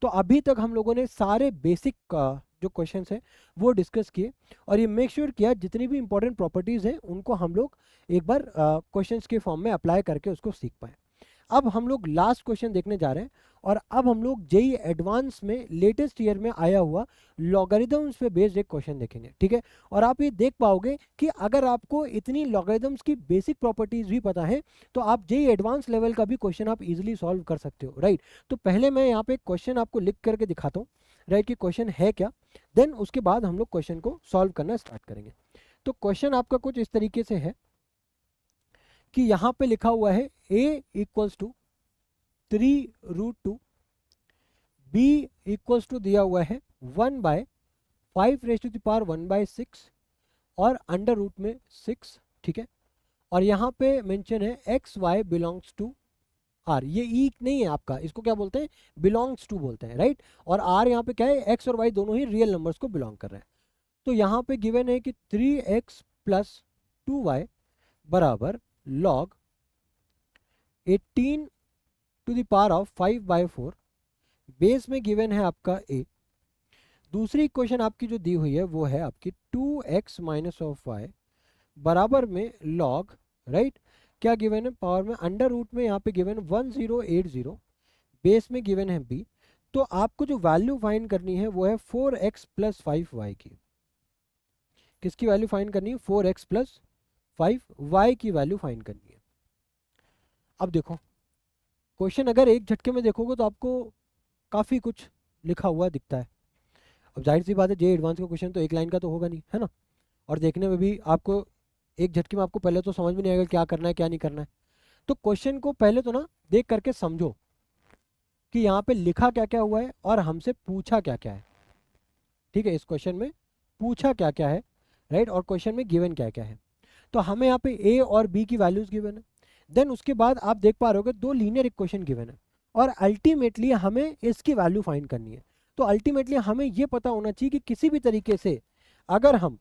तो अभी तक हम लोगों ने सारे बेसिक जो क्वेश्चंस हैं वो डिस्कस किए, और ये मेक श्योर किया जितनी भी इंपॉर्टेंट प्रॉपर्टीज़ हैं उनको हम लोग एक बार क्वेश्चंस के फॉर्म में अप्लाई करके उसको सीख पाए। अब हम लोग लास्ट क्वेश्चन देखने जा रहे हैं, और अब हम लोग जेई एडवांस में लेटेस्ट ईयर में आया हुआ लॉगरिदम्स पे बेस्ड एक क्वेश्चन देखेंगे, ठीक है। और आप ये देख पाओगे कि अगर आपको इतनी लॉगरिदम्स की बेसिक प्रॉपर्टीज भी पता है तो आप जेई एडवांस लेवल का भी क्वेश्चन आप इजीली सॉल्व कर सकते हो, राइट। तो पहले मैं यहाँ पे एक क्वेश्चन आपको लिख करके दिखाता हूँ, राइट, कि क्वेश्चन है क्या, देन उसके बाद हम लोग क्वेश्चन को सॉल्व करना स्टार्ट करेंगे। तो क्वेश्चन आपका कुछ इस तरीके से है कि यहाँ पे लिखा हुआ है a equals to 3√2, b equals to दिया हुआ है 1/5⁻1/6 और अंडर रूट में 6, ठीक है। और यहाँ पे मेंशन है x y belongs to R, ये ई नहीं है आपका, इसको क्या बोलते हैं, बिलोंग्स टू बोलते हैं, राइट। और आर यहाँ पे क्या है, एक्स और वाई दोनों ही रियल नंबर्स को बिलोंग कर रहे हैं। तो यहाँ पे गिवन है कि 3x + 2y बराबर log 18 to the power of 5/4, base में गिवन है आपका a। दूसरी इक्वेशन आपकी जो दी हुई है वो है आपकी 2x - y बराबर में log, राइट, क्या गिवन है, पावर में अंडर रूट में यहाँ पे गिवन 1080, बेस में गिवन है b। तो आपको जो वैल्यू फाइंड करनी है वो है 4x + 5y की। किसकी वैल्यू फाइंड करनी है, 4x + 5y की वैल्यू फाइंड करनी है। अब देखो क्वेश्चन अगर एक झटके में देखोगे तो आपको काफ़ी कुछ लिखा हुआ दिखता है। अब जाहिर सी बात है, जे एडवांस का क्वेश्चन तो एक लाइन का तो होगा नहीं, है ना। और देखने में भी आपको एक झटके में आपको पहले तो समझ में नहीं आएगा क्या करना है क्या नहीं करना है। तो क्वेश्चन को पहले तो ना देख करके समझो कि यहाँ पे लिखा क्या क्या हुआ है और हमसे पूछा क्या क्या है, ठीक है। इस क्वेश्चन में पूछा क्या क्या है, राइट, और क्वेश्चन में गिवन क्या क्या है। तो हमें यहाँ पे ए और बी की वैल्यूज गिवन है, देन उसके बाद आप देख पा रहे हो दो लीनियर इक्वेशन गिवन है, और अल्टीमेटली हमें इसकी वैल्यू फाइंड करनी है। तो अल्टीमेटली हमें ये पता होना चाहिए कि किसी भी तरीके से अगर हम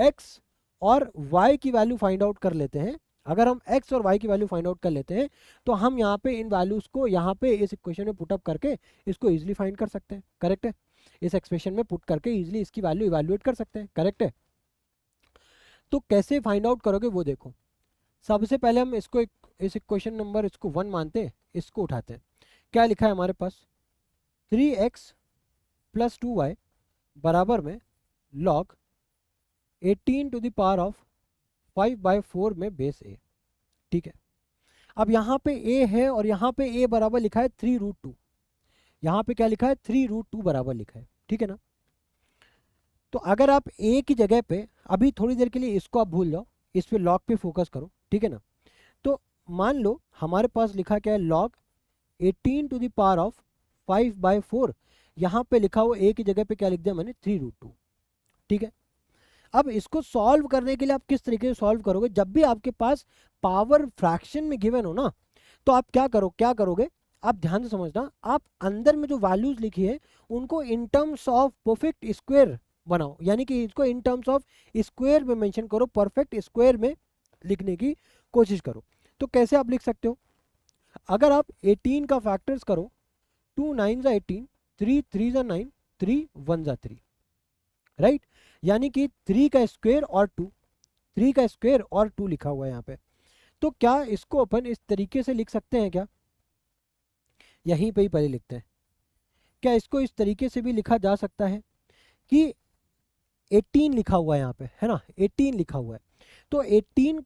x और y की वैल्यू फाइंड आउट कर लेते हैं, अगर हम x और y की वैल्यू फाइंड आउट कर लेते हैं तो हम यहाँ पे इन वैल्यूज को यहाँ पे इस इक्वेशन में पुटअप करके इसको इजीली फाइंड कर सकते हैं, करेक्ट है। इस एक्सप्रेशन में पुट करके इजीली इसकी वैल्यू इवैल्यूएट कर सकते हैं, करेक्ट है। तो कैसे फाइंड आउट करोगे वो देखो। सबसे पहले हम इसको इस इक्वेशन नंबर इसको 1 मानते हैं, इसको उठाते हैं। क्या लिखा है हमारे पास, 3x + 2y बराबर में log 18 to the power of 5/4 में बेस a, ठीक है। अब यहाँ पे a है और यहाँ पे a बराबर लिखा है 3√2, यहाँ पे क्या लिखा है, 3√2 बराबर लिखा है, ठीक है ना। तो अगर आप a की जगह पे अभी थोड़ी देर के लिए इसको आप भूल जाओ, इस पे log पे फोकस करो, ठीक है ना। तो मान लो हमारे पास लिखा क्या है, log 18 to the power of 5/4, यहाँ पे लिखा हुआ a की जगह पे क्या लिख दिया मैंने, 3√2, ठीक है। अब इसको सॉल्व करने के लिए आप किस तरीके से सॉल्व करोगे, जब भी आपके पास पावर फ्रैक्शन में गिवन हो ना, तो आप क्या करोगे, आप ध्यान से समझना, आप अंदर में जो वैल्यूज लिखी है उनको इन टर्म्स ऑफ परफेक्ट स्क्वायर बनाओ, यानी कि इसको इन टर्म्स ऑफ स्क्वायर में मेंशन करो, परफेक्ट स्क्वायर में लिखने की कोशिश करो। तो कैसे आप लिख सकते हो, अगर आप 18 का फैक्टर्स करो, 2 9 18, 3 3 9, 3 1 3, राइट, यानी कि 3 का स्क्वायर और 2, 3 का स्क्वायर और 2 लिखा हुआ है यहाँ पे। तो क्या इसको अपन इस तरीके से लिख सकते हैं क्या, यहीं पे ही पहले लिखते हैं, क्या इसको इस तरीके से भी लिखा जा सकता है कि 18 लिखा हुआ है यहाँ पे, है ना, 18 लिखा हुआ है। तो 18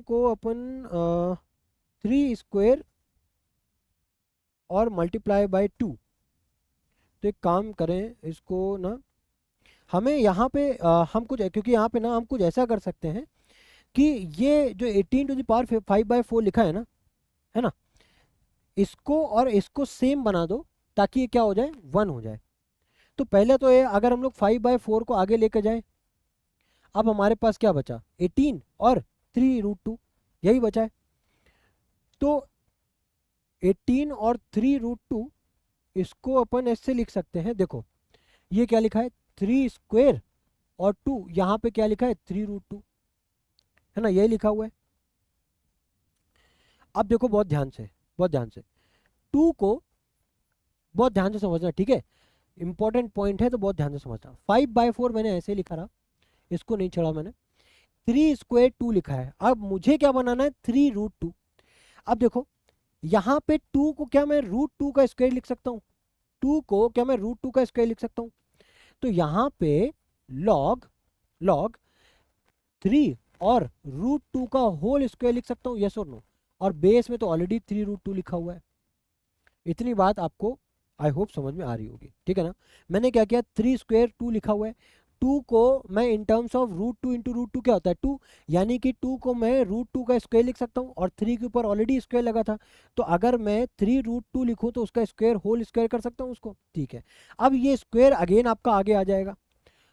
को अपन 3 स्क्वायर और मल्टीप्लाई बाय 2। तो एक काम करें, इसको ना हमें यहाँ पे हम कुछ, क्योंकि यहाँ पे ना हम कुछ ऐसा कर सकते हैं कि ये जो 18 टू द पावर 5/4 लिखा है ना, इसको और इसको सेम बना दो ताकि ये क्या हो जाए, 1 हो जाए। तो पहले तो ये अगर हम लोग 5/4 को आगे लेकर जाए, अब हमारे पास क्या बचा, 18 और 3√2, यही बचा है। तो 18 और 3√2 इसको अपन ऐसे लिख सकते हैं, देखो ये क्या लिखा है, 3 स्क्वायर और 2, यहाँ पे क्या लिखा है, 3√2, है ना, यही लिखा हुआ है। अब देखो बहुत ध्यान से 2 को बहुत ध्यान से समझना, ठीक है, इंपॉर्टेंट पॉइंट है तो बहुत ध्यान से समझना। 5/4 मैंने ऐसे लिखा रहा, इसको नहीं छोड़ा मैंने, 3 स्क्वायर 2 लिखा है। अब मुझे क्या बनाना है, 3√2। अब देखो यहाँ पे 2 को क्या मैं √2 का स्क्वायर लिख सकता हूँ, 2 को क्या मैं √2 का स्क्वायर लिख सकता हूँ। तो यहाँ पे log 3 और √2 का होल स्क्वायर लिख सकता हूँ, यस और नो। और बेस में तो ऑलरेडी 3√2 लिखा हुआ है। इतनी बात आपको आई होप समझ में आ रही होगी, ठीक है ना। मैंने क्या किया, 3 स्क्वायर 2 लिखा हुआ है, 2 को मैं इन टर्म्स ऑफ √2 इंटू √2 क्या होता है 2, यानी कि 2 को मैं √2 का स्क्वायर लिख सकता हूँ और 3 के ऊपर ऑलरेडी स्क्वायर लगा था, तो अगर मैं 3√2 लिखूँ तो उसका स्क्वायर होल स्क्वायर कर सकता हूँ उसको, ठीक है। अब ये स्क्वायर अगेन आपका आगे आ जाएगा,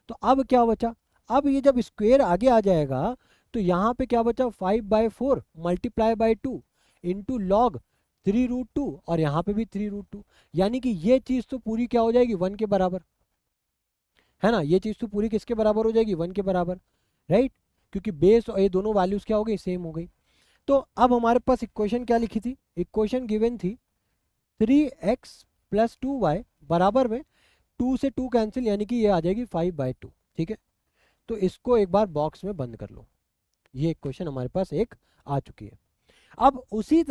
तो अब क्या बचा, अब ये जब स्क्वायर आगे आ जाएगा तो यहाँ पे क्या बचा 5/4 मल्टीप्लाई बाई 2 इंटू लॉग 3√2 और यहाँ पे भी 3√2, यानी कि ये चीज़ तो पूरी क्या हो जाएगी 1 के बराबर, है ना। ये चीज़ तो पूरी किसके बराबर हो जाएगी 1 के बराबर, राइट, क्योंकि बेस और ये दोनों वैल्यूज़ क्या हो गई सेम हो गई। तो अब हमारे पास इक्वेशन क्या लिखी थी, इक्वेशन गिवन थी 3x + 2y बराबर में 2 से 2 कैंसिल, यानी कि ये आ जाएगी 5/2, ठीक है। तो इसको एक बार बॉक्स में बंद कर लो, ये इक्वेशन हमारे पास एक आ चुकी है। अब उसी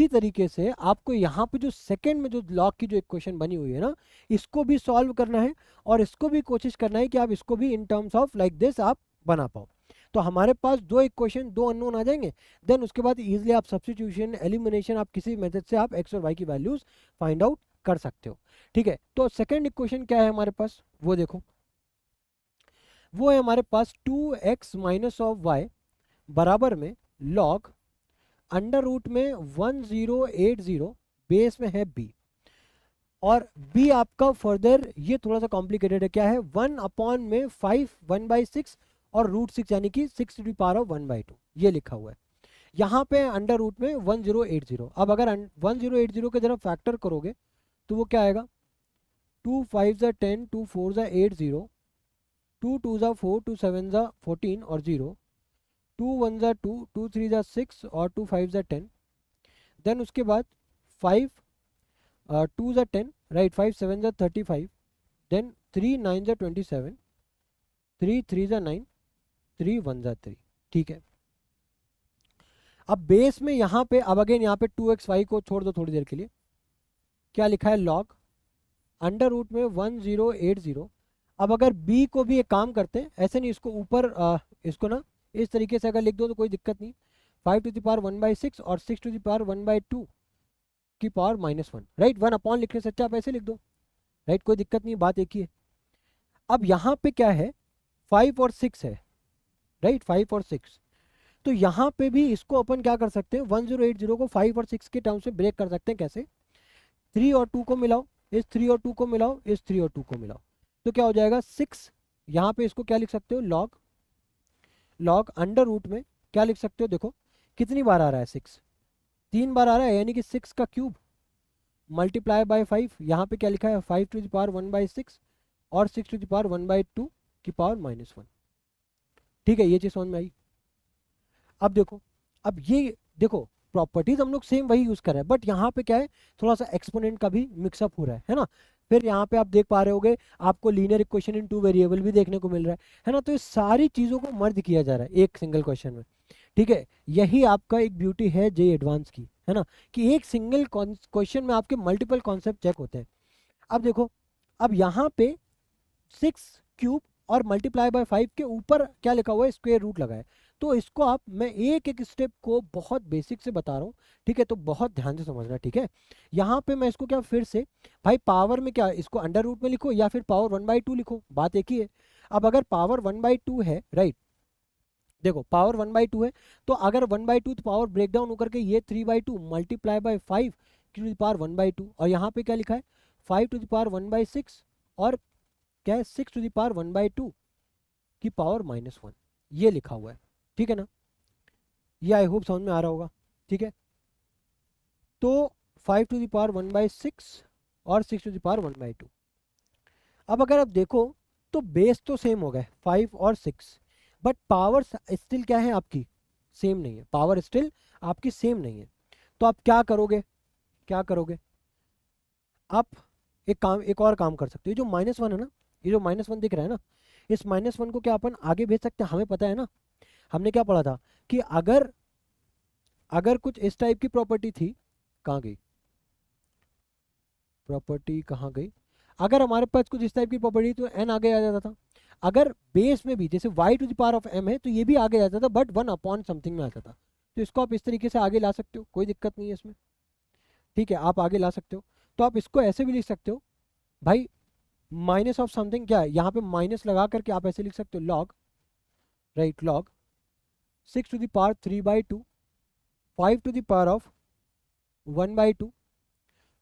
तरीके से आपको यहाँ पे जो सेकंड में जो लॉग की जो इक्वेशन बनी हुई है ना, इसको भी सॉल्व करना है और इसको भी कोशिश करना है कि आप इसको भी इन टर्म्स ऑफ लाइक दिस आप बना पाओ। तो हमारे पास दो इक्वेशन, दो अननोन आ जाएंगे, देन उसके बाद इजीली आप सब्स्टिट्यूशन एलिमिनेशन आप किसी मेथड से आप एक्स और वाई की वैल्यूज फाइंड आउट कर सकते हो, ठीक है। तो सेकेंड इक्वेशन क्या है हमारे पास, वो देखो, वो है हमारे पास 2x माइनस ऑफ वाई बराबर में लॉग अंडर रूट में 1080 बेस में है b, और b आपका फर्दर ये थोड़ा सा कॉम्प्लिकेटेड है, क्या है 1/5 1/6 और √6 यानी कि 6 टू द पावर ऑफ 1/2 ये लिखा हुआ है। यहाँ पे अंडर रूट में 1080, अब अगर 1080 के जरा फैक्टर करोगे तो वो क्या आएगा, 2 5 10 2 4 80, 2 2 4 2 7 14 और 0, 2 1 2 2 3 6 और 2 5 10, देन उसके बाद 5 2 10 राइट, 5 7 35, देन 3 9 27, 3 3 9, 3 1 3, ठीक है। अब बेस में यहाँ पे अब अगेन यहाँ पे 2xy को छोड़ दो थोड़ी देर के लिए, क्या लिखा है लॉग अंडर रूट में 1080। अब अगर b को भी एक काम करते हैं, ऐसे नहीं इसको ऊपर इसको ना इस तरीके से अगर लिख दो तो कोई दिक्कत नहीं, 5 टू द पावर 1/6 और 6 टू द पावर 1/2 की पावर -1, राइट, 1 अपॉन लिखने से अच्छा आप ऐसे लिख दो, राइट, कोई दिक्कत नहीं, बात एक ही है। अब यहाँ पे क्या है 5 और 6 है, राइट, 5 और 6, तो यहाँ पे भी इसको अपन क्या कर सकते हैं 1080 को 5 और 6 के टर्म्स में ब्रेक कर सकते हैं, कैसे, 3 और 2 को मिलाओ, इस 3 और 2 को मिलाओ, इस 3 और 2 को मिलाओ, तो क्या हो जाएगा 6, यहाँ पे इसको क्या लिख सकते हो लॉग अंडर रूट में क्या लिख सकते हो, देखो कितनी बार आ रहा है 6, 3 बार आ रहा है, यानी कि 6 का क्यूब मल्टीप्लाई बाय 5, यहाँ पे क्या लिखा है 5 टू द पावर 1/6 और 6 टू द पावर 1/2 की पावर -1, ठीक है, ये चीज़ समझ में आई। अब देखो, अब ये देखो प्रॉपर्टीज हम लोग सेम वही यूज कर रहे हैं, बट यहाँ पे क्या है थोड़ा सा एक्सपोनेंट का भी मिक्सअप हो रहा है ना। फिर यहाँ पे आप देख पा रहे होगे आपको लीनियर इक्वेशन इन 2 वेरिएबल भी देखने को मिल रहा है ना। तो ये सारी चीज़ों को मर्ज किया जा रहा है एक सिंगल क्वेश्चन में, ठीक है। यही आपका एक ब्यूटी है जे एडवांस की, है ना, कि एक सिंगल क्वेश्चन में आपके मल्टीपल कॉन्सेप्ट चेक होते हैं। अब देखो, अब यहाँ पे 6³ और मल्टीप्लाई बाय 5 के ऊपर क्या लिखा हुआ है स्क्वायर रूट लगा है, तो इसको आप, मैं एक एक स्टेप को बहुत बेसिक से बता रहा हूँ, ठीक है, तो बहुत ध्यान से समझना, ठीक है। यहाँ पे मैं इसको क्या फिर से भाई पावर में क्या इसको अंडर रूट में लिखो या फिर पावर 1/2 लिखो, बात एक ही है। अब अगर पावर 1/2 है, राइट, देखो पावर 1/2 है, तो अगर 1/2 तो पावर ब्रेक डाउन होकर के ये 3/2 multiply by 5 to the power 1/2, और यहाँ पे क्या लिखा है 5 टू द पावर 1/6 और क्या है 6 टू द पावर 1/2 की पावर -1, ये लिखा हुआ है, ठीक है ना। ये आई होप समझ में आ रहा होगा, ठीक है। तो 5 टू द पावर 1/6 और 6 टू द पावर 1/2। अब अगर आप देखो तो बेस तो सेम हो गए 5 और 6, बट पावर स्टिल क्या है आपकी सेम नहीं है, पावर स्टिल आपकी सेम नहीं है। तो आप क्या करोगे, आप एक और काम कर सकते हो, जो -1 है ना, ये जो -1 दिख रहा है ना, इस -1 को क्या अपन आगे भेज सकते हैं, हमें पता है ना, हमने क्या पढ़ा था कि अगर कुछ इस टाइप की प्रॉपर्टी थी, कहाँ गई प्रॉपर्टी, कहाँ गई, अगर हमारे पास कुछ इस टाइप की प्रॉपर्टी तो n आगे आ जाता था। अगर बेस में भी जैसे y to the power of m है तो ये भी आगे जाता था, बट 1 अपॉन समथिंग में आता था। तो इसको आप इस तरीके से आगे ला सकते हो, कोई दिक्कत नहीं है इसमें, ठीक है, आप आगे ला सकते हो। तो आप इसको ऐसे भी लिख सकते हो भाई, माइनस ऑफ समथिंग क्या है, यहाँ पे माइनस लगा करके आप ऐसे लिख सकते हो लॉग, राइट, लॉग 6⁻³ 5⁻1/2,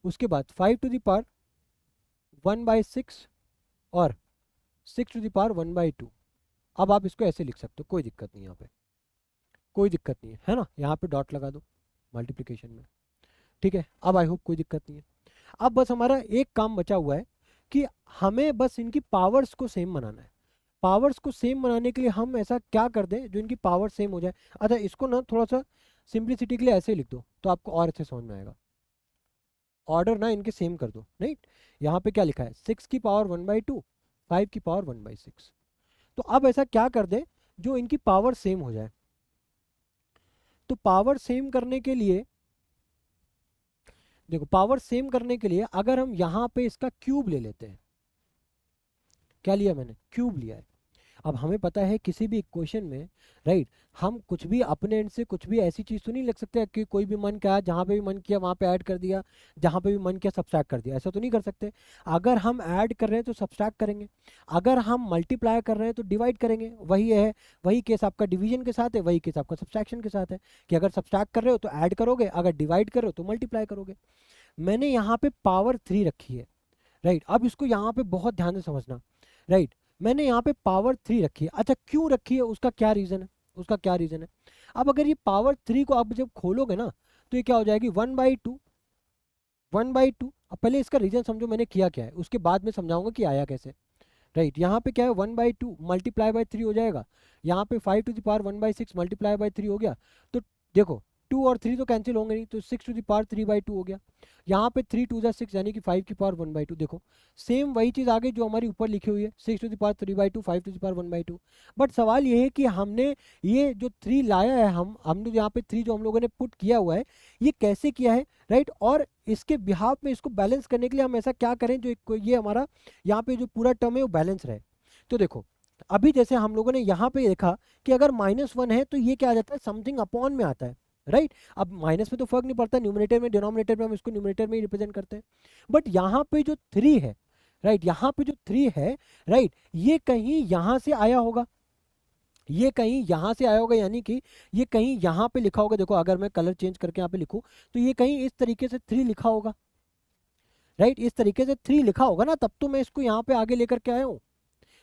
उसके बाद 5⁻1/6 और 6⁻1/2। अब आप इसको ऐसे लिख सकते हो, कोई दिक्कत नहीं, यहाँ पे कोई दिक्कत नहीं है ना, यहाँ पे डॉट लगा दो मल्टीप्लिकेशन में, ठीक है। अब आई होप कोई दिक्कत नहीं है। अब बस हमारा एक काम बचा हुआ है कि हमें बस इनकी पावर्स को सेम बनाना है। पावर्स को सेम बनाने के लिए हम ऐसा क्या कर दें जो इनकी पावर सेम हो जाए। अच्छा, इसको ना थोड़ा सा सिंप्लिसिटी के लिए ऐसे लिख दो तो आपको और अच्छे समझ में आएगा। ऑर्डर ना इनके सेम कर दो, नहीं, यहाँ पे क्या लिखा है 6⁻1/2, 5⁻1/6। तो अब ऐसा क्या कर दे जो इनकी पावर सेम हो जाए। तो पावर सेम करने के लिए देखो, पावर सेम करने के लिए अगर हम यहाँ पे इसका क्यूब ले लेते हैं, क्या लिया मैंने, क्यूब लिया है। अब हमें पता है किसी भी इक्वेशन में, राइट, हम कुछ भी अपने एंड से कुछ भी ऐसी चीज़ तो नहीं लिख सकते कि कोई भी मन किया जहाँ पे भी मन किया वहाँ पे ऐड कर दिया, जहाँ पे भी मन किया सब्सट्रैक्ट कर दिया, ऐसा तो नहीं कर सकते। अगर हम ऐड कर रहे हैं तो सब्सट्रैक्ट करेंगे, अगर हम मल्टीप्लाई कर रहे हैं तो डिवाइड करेंगे। वही है, वही केस आपका डिवीजन के साथ है, वही केस आपका सब्सट्रैक्शन के साथ है कि अगर सब्सट्रैक्ट कर रहे हो तो ऐड करोगे, अगर डिवाइड कर रहे हो तो मल्टीप्लाई करोगे। मैंने यहाँ पे पावर 3 रखी है, राइट। अब इसको यहाँ पे बहुत ध्यान से समझना, राइट। मैंने यहाँ पे पावर 3 रखी है। अच्छा, क्यों रखी है, उसका क्या रीज़न है, उसका क्या रीज़न है। अब अगर ये पावर 3 को आप जब खोलोगे ना तो ये क्या हो जाएगी 1/2, 1/2। अब पहले इसका रीज़न समझो मैंने किया क्या है, उसके बाद में समझाऊंगा कि आया कैसे, राइट। यहाँ पे क्या है 1/2 मल्टीप्लाई बाई 3 हो जाएगा, यहाँ पे 5⁻1/6 मल्टीप्लाई बाई 3 हो गया। तो देखो 2 और 3 तो कैंसिल होंगे नहीं, तो 6⁻3/2 हो गया। यहाँ पे 3×2 = 6 यानी कि 5⁻1/2। देखो सेम वही चीज़ आगे जो हमारी ऊपर लिखी हुई है 6⁻3/2 5⁻1/2। बट सवाल ये है कि हमने ये जो 3 लाया है, हमने यहाँ पे 3 जो हम लोगों ने पुट किया हुआ है, ये कैसे किया है, राइट। और इसके बिहाफ में इसको बैलेंस करने के लिए हम ऐसा क्या करें जो ये हमारा यहाँ पे जो पूरा टर्म है वो बैलेंस रहे। तो देखो अभी जैसे हम लोगों ने यहाँ पे देखा कि अगर -1 है तो ये क्या आ जाता है, समथिंग अपॉन में आता है, राइट। अब माइनस में तो फर्क नहीं पड़ता, न्यूमरेटर में डिनोमिनेटर में हम इसको न्यूमरेटर में ही रिप्रेजेंट करते हैं। बट यहाँ पे जो 3 है, राइट, यहाँ पे जो 3 है, राइट, ये कहीं यहाँ से आया होगा, ये कहीं यहाँ से आया होगा, यानी कि ये कहीं यहाँ पे लिखा होगा। देखो अगर मैं कलर चेंज करके यहाँ पे लिखूँ तो ये कहीं इस तरीके से 3 लिखा होगा, राइट, इस तरीके से 3 लिखा होगा ना, तब तो मैं इसको यहाँ पे आगे लेकर के आया हूँ,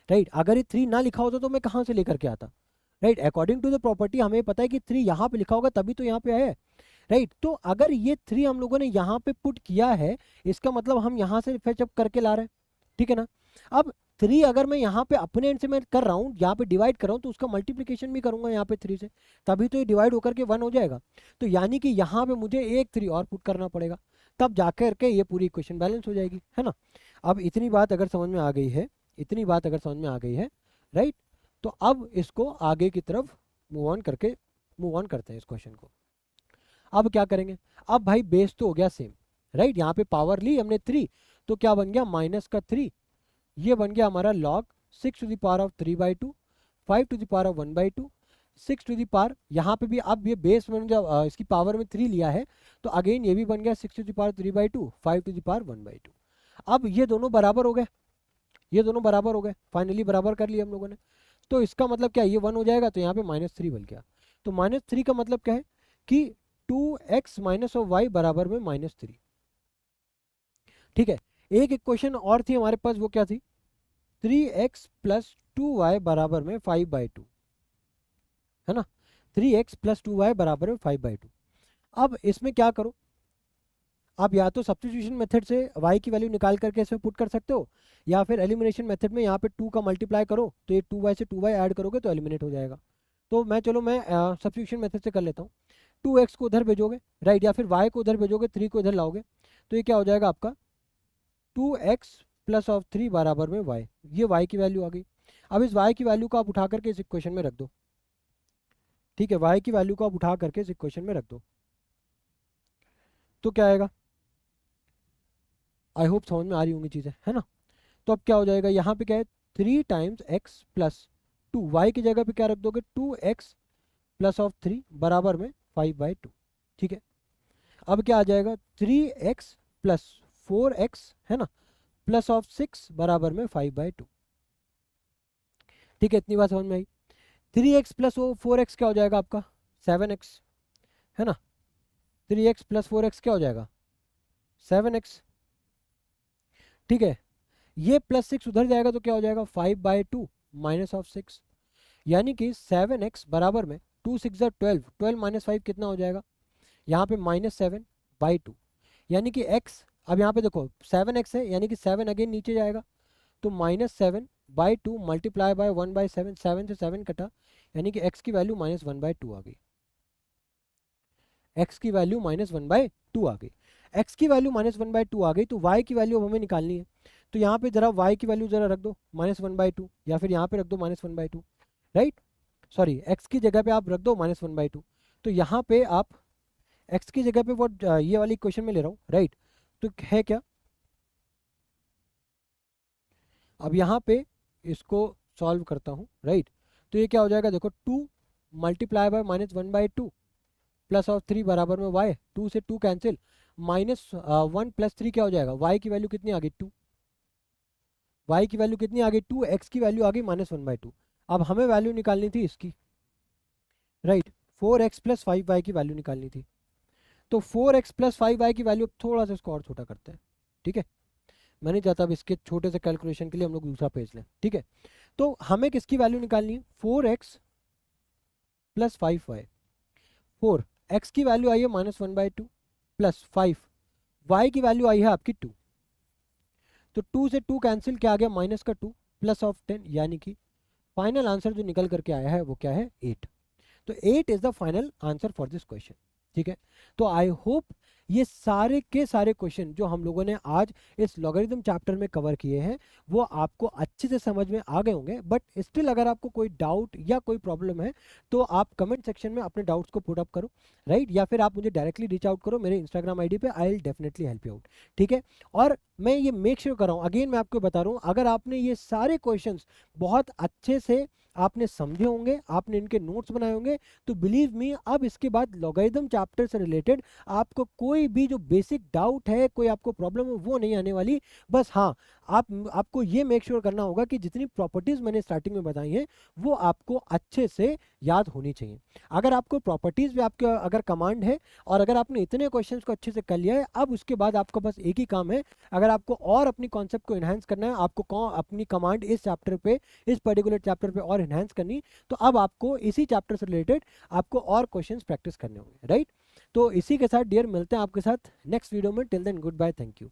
राइट। अगर ये 3 ना लिखा होता तो मैं कहाँ से लेकर के आता, right. According to the property हमें पता है कि 3 यहाँ पे लिखा होगा तभी तो यहाँ पे आया है, राइट। तो अगर ये 3 हम लोगों ने यहाँ पे पुट किया है, इसका मतलब हम यहाँ से फेच अप करके ला रहे हैं, ठीक है ना। अब 3 अगर मैं यहाँ पे अपने एंड से मैं कर रहा हूँ, यहाँ पे डिवाइड कर रहा हूँ, तो उसका मल्टीप्लिकेशन भी करूंगा यहाँ पे 3 से, तभी तो ये डिवाइड होकर के 1 हो जाएगा। तो यानी कि यहाँ पे मुझे एक 3 और पुट करना पड़ेगा, तब जाकर के ये पूरी इक्वेशन बैलेंस हो जाएगी, है ना। अब इतनी बात अगर समझ में आ गई है, इतनी बात अगर समझ में आ गई है, राइट, तो अब इसको आगे की तरफ मूव ऑन करते हैं इस क्वेश्चन को। अब क्या करेंगे, अब भाई बेस तो हो गया सेम, राइट। यहाँ पे पावर ली हमने 3, तो क्या बन गया -3, ये बन गया हमारा log 6⁻3/2 5⁻1/2 6 यहाँ पे भी अब ये बेस में जब इसकी पावर में 3 लिया है तो अगेन ये भी बन गया 6⁻3/2 5⁻1/2। अब ये दोनों बराबर हो गए, ये दोनों बराबर हो गए, फाइनली बराबर कर लिया हम लोगों ने। तो इसका मतलब क्या, ये 1 हो जाएगा तो यहाँ पे -3 बन गया। तो -3 का मतलब क्या है कि 2x - y बराबर में -3, ठीक है। एक इक्वेशन और थी हमारे पास, वो क्या थी, 3x + 2y बराबर में 5/2, है ना। 3x + 2y बराबर में 5/2। अब इसमें क्या करो, आप या तो सब्स्टिट्यूशन मेथड से y की वैल्यू निकाल करके इसमें पुट कर सकते हो, या फिर एलिमिनेशन मेथड में यहाँ पे 2 का मल्टीप्लाई करो तो ये 2y से 2y ऐड करोगे तो एलिमिनेट हो जाएगा। तो मैं सब्स्टिट्यूशन मेथड से कर लेता हूँ। 2x को उधर भेजोगे, राइट, या फिर y को उधर भेजोगे, 3 को इधर लाओगे, तो ये क्या हो जाएगा आपका 2x + 3 बराबर में y, ये y की वैल्यू आ गई। अब इस y की वैल्यू को आप उठा करके इस इक्वेशन में रख दो, ठीक है, y की वैल्यू को आप उठा करके इस इक्वेशन में रख दो, तो क्या आएगा, आई होप समझ में आ रही होंगी चीज़ें, है ना। तो अब क्या हो जाएगा, यहाँ पे क्या है 3 × x + 2, y की जगह पे क्या रख दोगे 2x + 3 बराबर में 5/2, ठीक है। अब क्या आ जाएगा 3x प्लस 4x है ना प्लस ऑफ 6 बराबर में 5/2, ठीक है। इतनी बात समझ में आई। 3x प्लस 4x क्या हो जाएगा आपका 7x है ना। 3x प्लस 4x क्या हो जाएगा 7x, ठीक है। ये प्लस 6 उधर जाएगा तो क्या हो जाएगा 5/2 माइनस ऑफ 6, यानी कि 7x बराबर में 2 6 12, 12 माइनस 5 कितना हो जाएगा यहाँ पे -7/2, यानी कि x अब यहाँ पे देखो 7x है यानी कि 7 अगेन नीचे जाएगा तो -7/2 मल्टीप्लाई बाय 1/7, 7 से 7 कटा यानी कि x की वैल्यू -1/2 आ गई। x की वैल्यू -1/2 आ गई। x की वैल्यू -1/2 आ गई तो y की वैल्यू अब हमें निकालनी है। तो यहाँ पे जरा y की वैल्यू जरा रख दो -1/2 या फिर यहाँ पे रख दो -1/2, राइट। सॉरी x की जगह पे आप रख दो -1/2। तो यहाँ पे आप x की जगह पे वो ये वाली क्वेश्चन में ले रहा हूँ, राइट। तो है क्या, अब यहाँ पे इसको सॉल्व करता हूँ, राइट। तो ये क्या हो जाएगा देखो 2 मल्टीप्लाई बाय -1/2 प्लस ऑफ 3 बराबर में y, 2 से 2 कैंसिल, -1 प्लस 3 क्या हो जाएगा y की वैल्यू कितनी आ गई 2, y की वैल्यू कितनी आ गई 2, x की वैल्यू आ गई -1/2। अब हमें वैल्यू निकालनी थी इसकी, राइट। 4x प्लस 5y की वैल्यू निकालनी थी। तो 4x प्लस 5y की वैल्यू थोड़ा सा इसको और छोटा करते हैं, ठीक है। मैं नहीं चाहता अब इसके छोटे से कैलकुलेशन के लिए हम लोग दूसरा पेज लें, ठीक है। तो हमें किसकी वैल्यू निकालनी है 4x प्लस 5y। 4 x की वैल्यू आई है -1/2 प्लस 5 y की वैल्यू आई है आपकी 2। तो 2 से 2 कैंसिल, क्या आ गया माइनस का 2 प्लस ऑफ 10, यानी कि फाइनल आंसर जो निकल करके आया है वो क्या है 8। तो 8 is the final answer for this question, ठीक है। तो आई होप ये सारे के सारे क्वेश्चन जो हम लोगों ने आज इस लॉगरिथम चैप्टर में कवर किए हैं वो आपको अच्छे से समझ में आ गए होंगे। बट स्टिल अगर आपको कोई डाउट या कोई प्रॉब्लम है तो आप कमेंट सेक्शन में अपने डाउट्स को पुट अप करो, राइट। या फिर आप मुझे डायरेक्टली रीच आउट करो मेरे इंस्टाग्राम आईडी पे, I will definitely help you out, ठीक है। और मैं ये मेक श्योर कर रहा हूँ, अगेन मैं आपको बता रहा हूँ, अगर आपने ये सारे क्वेश्चन बहुत अच्छे से आपने समझे होंगे, आपने इनके नोट्स बनाए होंगे, तो बिलीव मी अब इसके बाद लॉगरिथम चैप्टर से रिलेटेड आपको कोई भी जो बेसिक डाउट है, कोई आपको प्रॉब्लम है वो नहीं आने वाली। बस हाँ, आपको ये मेक श्योर करना होगा कि जितनी प्रॉपर्टीज मैंने स्टार्टिंग में बताई हैं वो आपको अच्छे से याद होनी चाहिए। अगर आपको प्रॉपर्टीज में आपके अगर कमांड है और अगर आपने इतने क्वेश्चंस को अच्छे से कर लिया है, अब उसके बाद आपका बस एक ही काम है, अगर आपको और अपनी कॉन्सेप्ट को एनहांस करना है, आपको अपनी कमांड इस चैप्टर पे, इस पर्टिकुलर चैप्टर पे और एनहांस करनी, तो अब आपको इसी चैप्टर से रिलेटेड आपको और क्वेश्चंस प्रैक्टिस करने होंगे, राइट। तो इसी के साथ डियर मिलते हैं आपके साथ नेक्स्ट वीडियो में। Till then good bye, thank you.